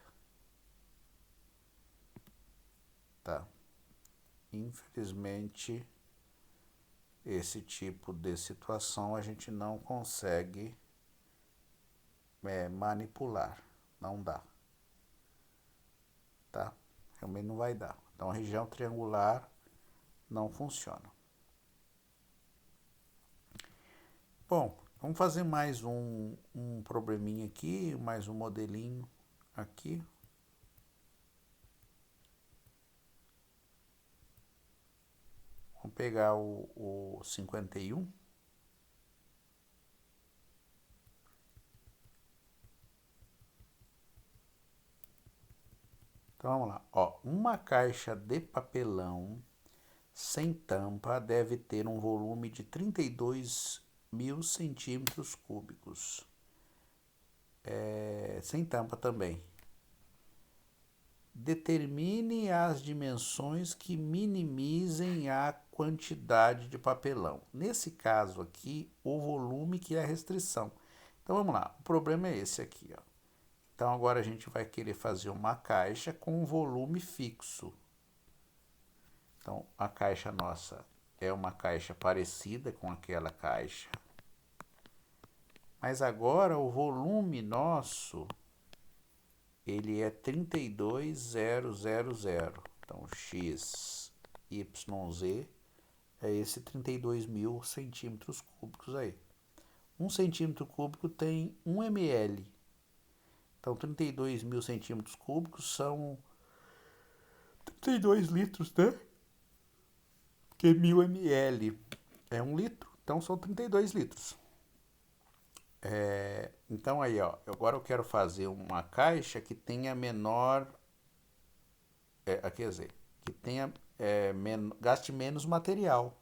Tá. Infelizmente, esse tipo de situação a gente não consegue manipular, não dá, tá? Realmente não vai dar. Então, a região triangular não funciona. Bom, vamos fazer mais um probleminha aqui, mais um modelinho aqui. Vamos pegar o 51. Então, vamos lá. Ó, uma caixa de papelão sem tampa deve ter um volume de 32.000 centímetros cúbicos. Sem tampa também. Determine as dimensões que minimizem a quantidade de papelão. Nesse caso aqui, o volume que é a restrição. Então, vamos lá. O problema é esse aqui, ó. Então, agora a gente vai querer fazer uma caixa com um volume fixo. Então, a caixa nossa é uma caixa parecida com aquela caixa. Mas agora o volume nosso, ele é 32.000. Então, x, y, z é esse 32 mil centímetros cúbicos aí. 1 centímetro cúbico tem 1 ml. Então, 32 mil centímetros cúbicos são 32 litros, né? Porque 1000 ml é 1 litro, então são 32 litros. Então aí, ó, agora eu quero fazer uma caixa que tenha menor, quer dizer, que tenha gaste menos material,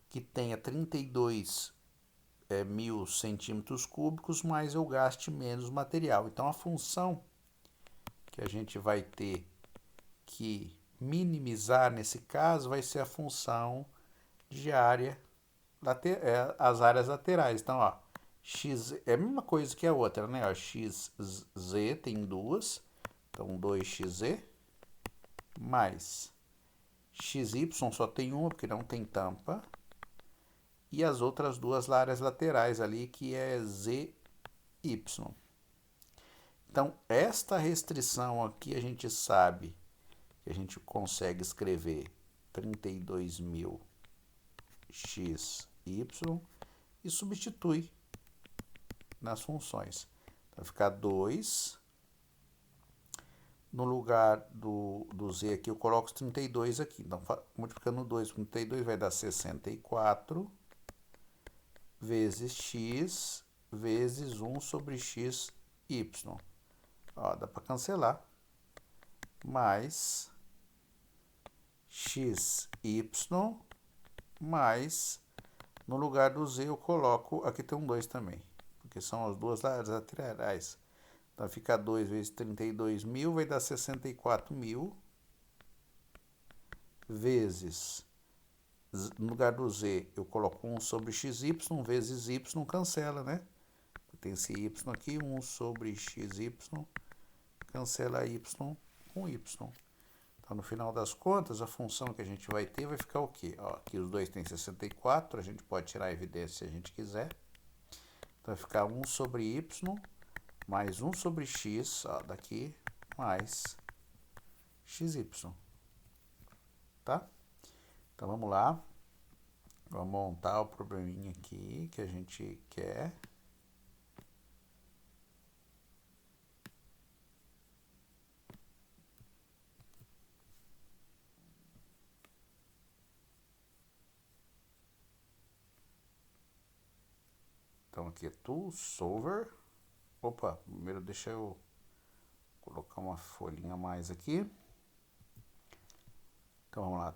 que tenha 32 mil centímetros cúbicos, mas eu gaste menos material. Então a função que a gente vai ter que minimizar nesse caso vai ser a função de área, as áreas laterais. Então, ó, x é a mesma coisa que a outra, né? Ó, xz tem duas, então 2xz, mais xy só tem uma, porque não tem tampa, e as outras duas áreas laterais ali, que é zy. Então, esta restrição aqui a gente sabe que a gente consegue escrever 32.000 xy e substitui nas funções. Então, vai ficar 2. No lugar do z aqui, eu coloco os 32 aqui. Então, multiplicando 2 por 32 vai dar 64 vezes x vezes 1 sobre xy. Ó, dá para cancelar. Mais xy mais, no lugar do z eu coloco, aqui tem um 2 também, porque são as duas laterais. Então fica 2 vezes 32 mil, vai dar 64 mil, vezes, no lugar do z eu coloco 1 sobre xy, vezes y, cancela, né? Tem esse y aqui, 1 sobre xy, cancela y com y. Então, no final das contas, a função que a gente vai ter vai ficar o quê? Ó, aqui os dois têm 64, a gente pode tirar a evidência se a gente quiser. Então, vai ficar 1 sobre y mais 1 sobre x, ó, daqui, mais xy. Tá? Então, vamos lá. Vamos montar o probleminha aqui que a gente quer. Então, aqui é Tool Solver. Opa, primeiro deixa eu colocar uma folhinha a mais aqui. Então, vamos lá.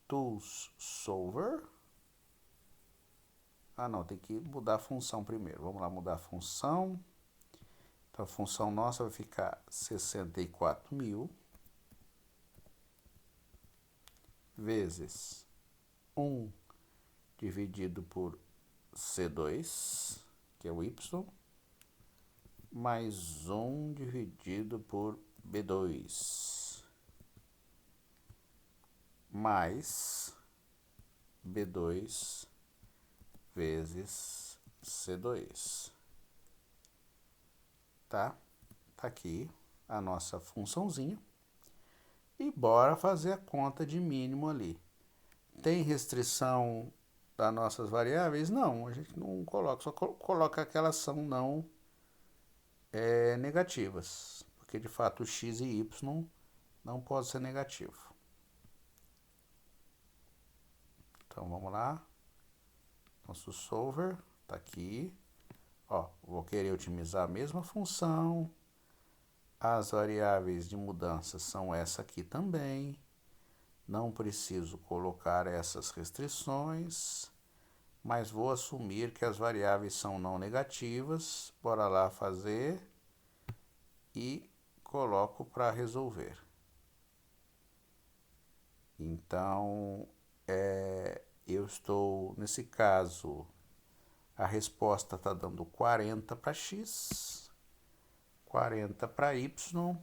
Tools Solver. Ah, não, tem que mudar a função primeiro. Vamos lá, mudar a função. Então, a função nossa vai ficar 64 mil vezes 1 dividido por C2, que é o Y, mais 1 dividido por B2, mais B2 vezes C2. Tá? Tá aqui a nossa funçãozinha. E bora fazer a conta de mínimo ali. Tem restrição das nossas variáveis? Não, a gente não coloca, só coloca que elas são não negativas. Porque de fato o x e y não pode ser negativo. Então vamos lá. Nosso solver está aqui. Ó, vou querer otimizar a mesma função. As variáveis de mudança são essa aqui também. Não preciso colocar essas restrições, mas vou assumir que as variáveis são não negativas. Bora lá fazer e coloco para resolver. Então, eu estou, nesse caso, a resposta está dando 40 para x, 40 para y,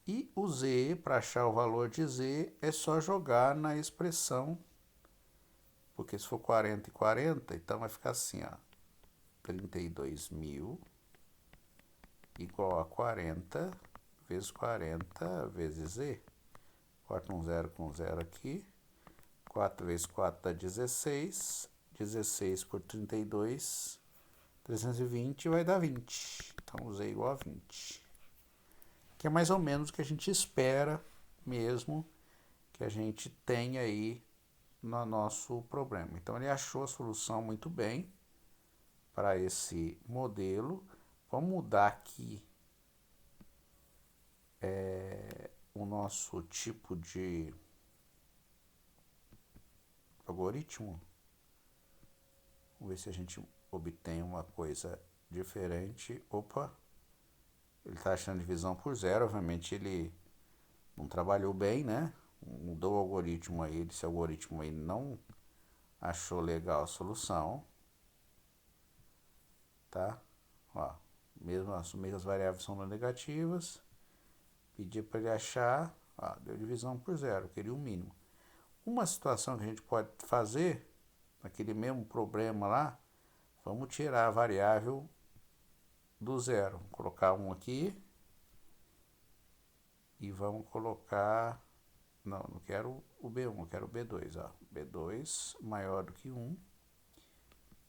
e o z, para achar o valor de z, é só jogar na expressão, porque se for 40 e 40, então vai ficar assim, ó, 32.000 igual a 40 vezes 40 vezes z. Corta um zero com zero aqui, 4 vezes 4 dá 16. 16 por 32, 320 vai dar 20. Então, Z igual a 20. Que é mais ou menos o que a gente espera mesmo que a gente tenha aí no nosso problema. Então, ele achou a solução muito bem para esse modelo. Vamos mudar aqui o nosso tipo de algoritmo. Vamos ver se a gente obtém uma coisa diferente. Opa, ele está achando divisão por zero. Obviamente ele não trabalhou bem, né? Mudou o algoritmo aí. Esse algoritmo aí não achou legal a solução. Tá? Ó, mesmo as mesmas variáveis são negativas. Pedi para ele achar. Ó, deu divisão por zero. Queria o mínimo. Uma situação que a gente pode fazer, naquele mesmo problema lá, vamos tirar a variável do zero. Vou colocar um aqui. E vamos colocar... Não quero o B1, eu quero o B2. Ó. B2 maior do que 1.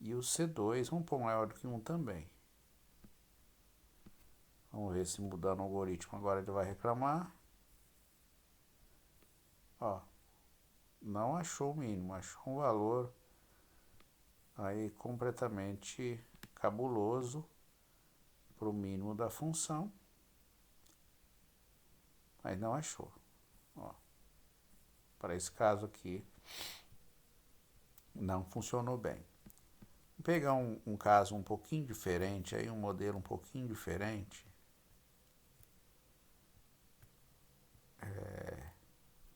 E o C2, vamos pôr maior do que 1 também. Vamos ver se mudando o algoritmo agora ele vai reclamar. Ó, não achou o mínimo, achou um valor aí completamente cabuloso para o mínimo da função, mas não achou. Ó, para esse caso aqui, não funcionou bem. Vou pegar um caso um pouquinho diferente, aí um modelo um pouquinho diferente.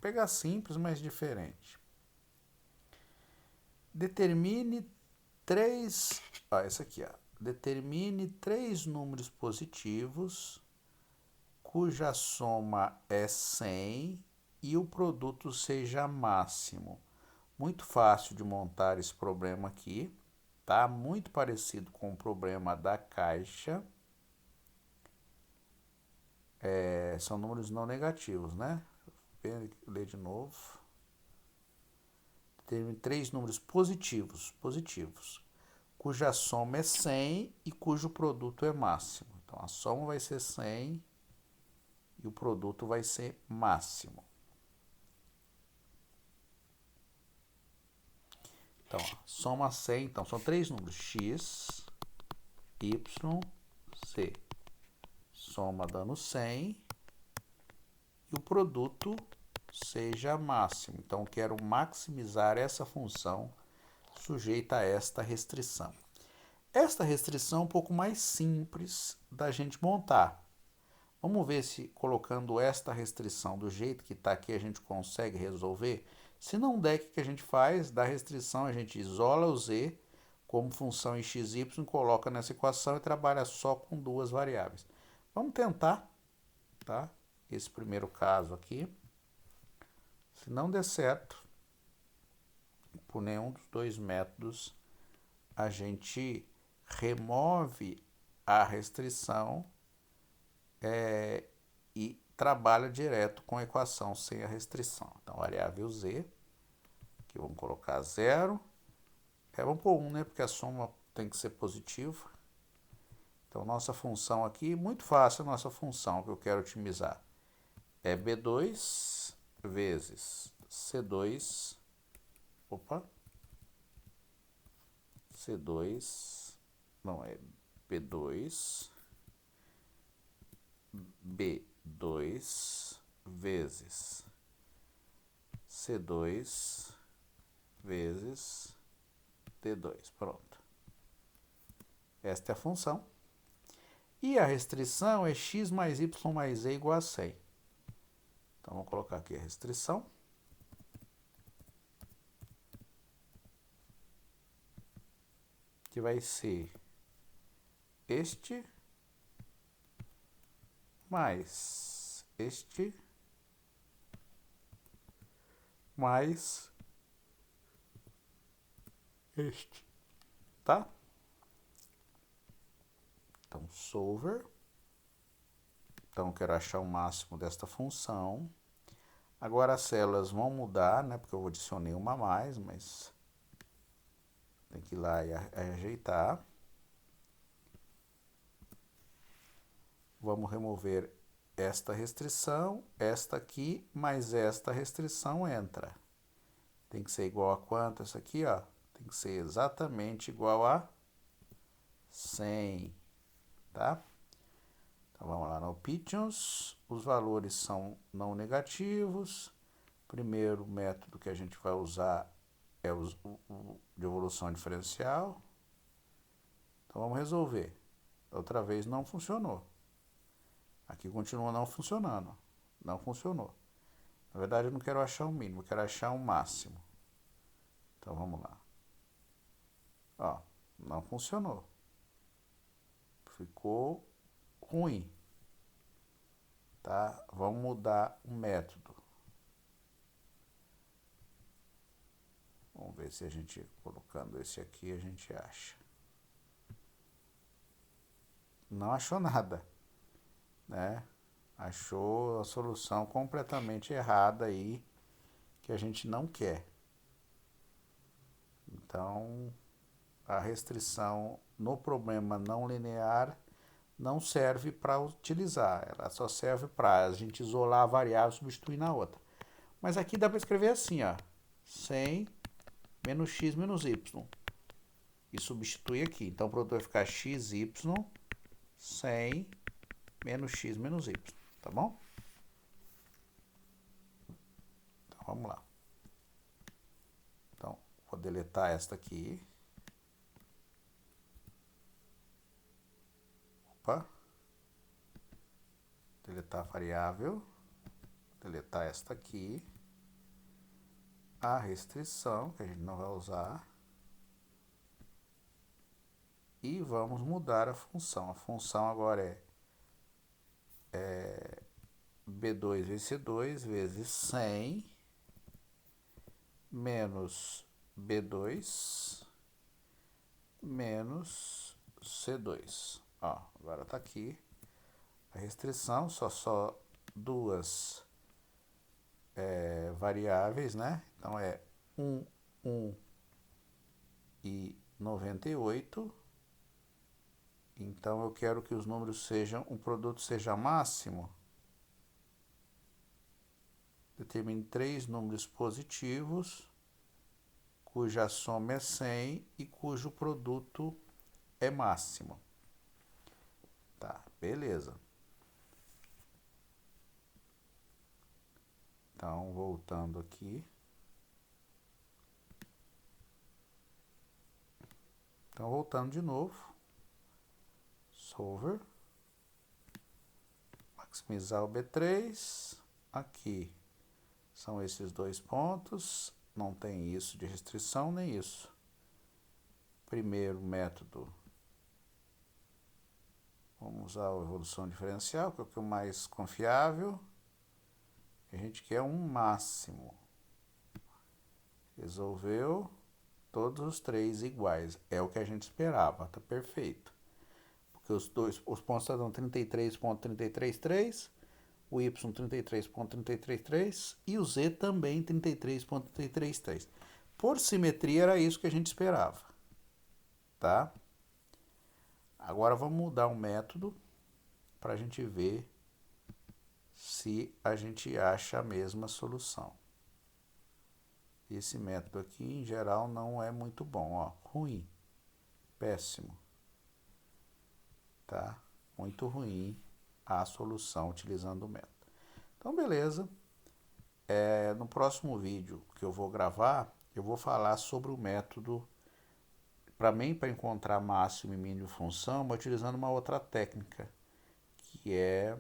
Pegar simples, mas diferente. Determine três... Ó, essa aqui, ó. Determine três números positivos cuja soma é 100 e o produto seja máximo. Muito fácil de montar esse problema aqui, tá? Muito parecido com o problema da caixa. São números não negativos, né? Vou ler de novo. Tem três números positivos, cuja soma é 100 e cujo produto é máximo. Então, a soma vai ser 100 e o produto vai ser máximo. Então, ó, soma 100. Então, são três números, x, y, z. Soma dando 100 e o produto seja máximo. Então, quero maximizar essa função sujeita a esta restrição. Esta restrição é um pouco mais simples da gente montar. Vamos ver se colocando esta restrição do jeito que está aqui a gente consegue resolver. Se não der, o que a gente faz? Da restrição a gente isola o z como função em x, y, coloca nessa equação e trabalha só com duas variáveis. Vamos tentar, tá? Esse primeiro caso aqui. Se não der certo, por nenhum dos dois métodos, a gente remove a restrição e trabalha direto com a equação sem a restrição. Então, variável z, que vamos colocar 0. Vamos pôr 1, né? Porque a soma tem que ser positiva. Então, nossa função aqui, muito fácil a nossa função que eu quero otimizar. É B2 vezes C2, C2, não, é B2 vezes C2 vezes D2. Pronto. Esta é a função. E a restrição é x mais y mais z igual a 100. Então, vamos colocar aqui a restrição. Que vai ser este mais este mais este, tá? Então, solver. Então, eu quero achar o máximo desta função. Agora as células vão mudar, né? Porque eu adicionei uma a mais, mas tem que ir lá e ajeitar. Vamos remover esta restrição, esta aqui, mais esta restrição entra. Tem que ser igual a quanto essa aqui, ó? Tem que ser exatamente igual a 100, tá? Então vamos lá no Pythons, os valores são não negativos. Primeiro método que a gente vai usar é o de evolução diferencial. Então vamos resolver. Outra vez não funcionou. Aqui continua não funcionando. Não funcionou. Na verdade eu não quero achar o mínimo, eu quero achar o máximo. Então vamos lá. Ó, não funcionou. Ficou ruim. Tá? Vamos mudar o método. Vamos ver se a gente, colocando esse aqui, a gente acha. Não achou nada, né? Achou a solução completamente errada aí, que a gente não quer. Então, a restrição no problema não linear não serve para utilizar, ela só serve para a gente isolar a variável e substituir na outra. Mas aqui dá para escrever assim, ó, 100 menos x menos y, e substituir aqui. Então o produto vai ficar xy 100 menos x menos y, tá bom? Então vamos lá. Então, vou deletar esta aqui. Opa. Deletar a variável. Deletar esta aqui. A restrição, que a gente não vai usar. E vamos mudar a função. A função agora é B2 vezes C2 vezes 100 menos B2 menos C2. Ó, agora está aqui a restrição, só duas variáveis, né? Então é 1, 1 e 98. Então eu quero que os números sejam, o produto seja máximo. Determine 3 números positivos, cuja soma é 100 e cujo produto é máximo. Tá, beleza. Então, voltando aqui. Então, voltando de novo. Solver. Maximizar o B3. Aqui são esses dois pontos. Não tem isso de restrição, nem isso. Primeiro método. Vamos usar a evolução diferencial, que é o mais confiável. A gente quer um máximo. Resolveu. Todos os três iguais. É o que a gente esperava. Tá perfeito. Porque os pontos estão 33.333, o y 33.333 e o z também 33.333. Por simetria era isso que a gente esperava. Tá? Agora vamos mudar o método para a gente ver se a gente acha a mesma solução. Esse método aqui, em geral, não é muito bom. Ó, ruim, péssimo. Tá? Muito ruim a solução utilizando o método. Então, beleza. No próximo vídeo que eu vou gravar, eu vou falar sobre o método para encontrar máximo e mínimo de função, mas utilizando uma outra técnica, que é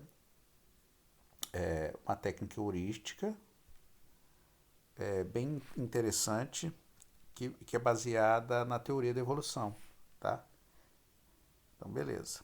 uma técnica heurística, bem interessante, que é baseada na teoria da evolução, tá? Então, beleza.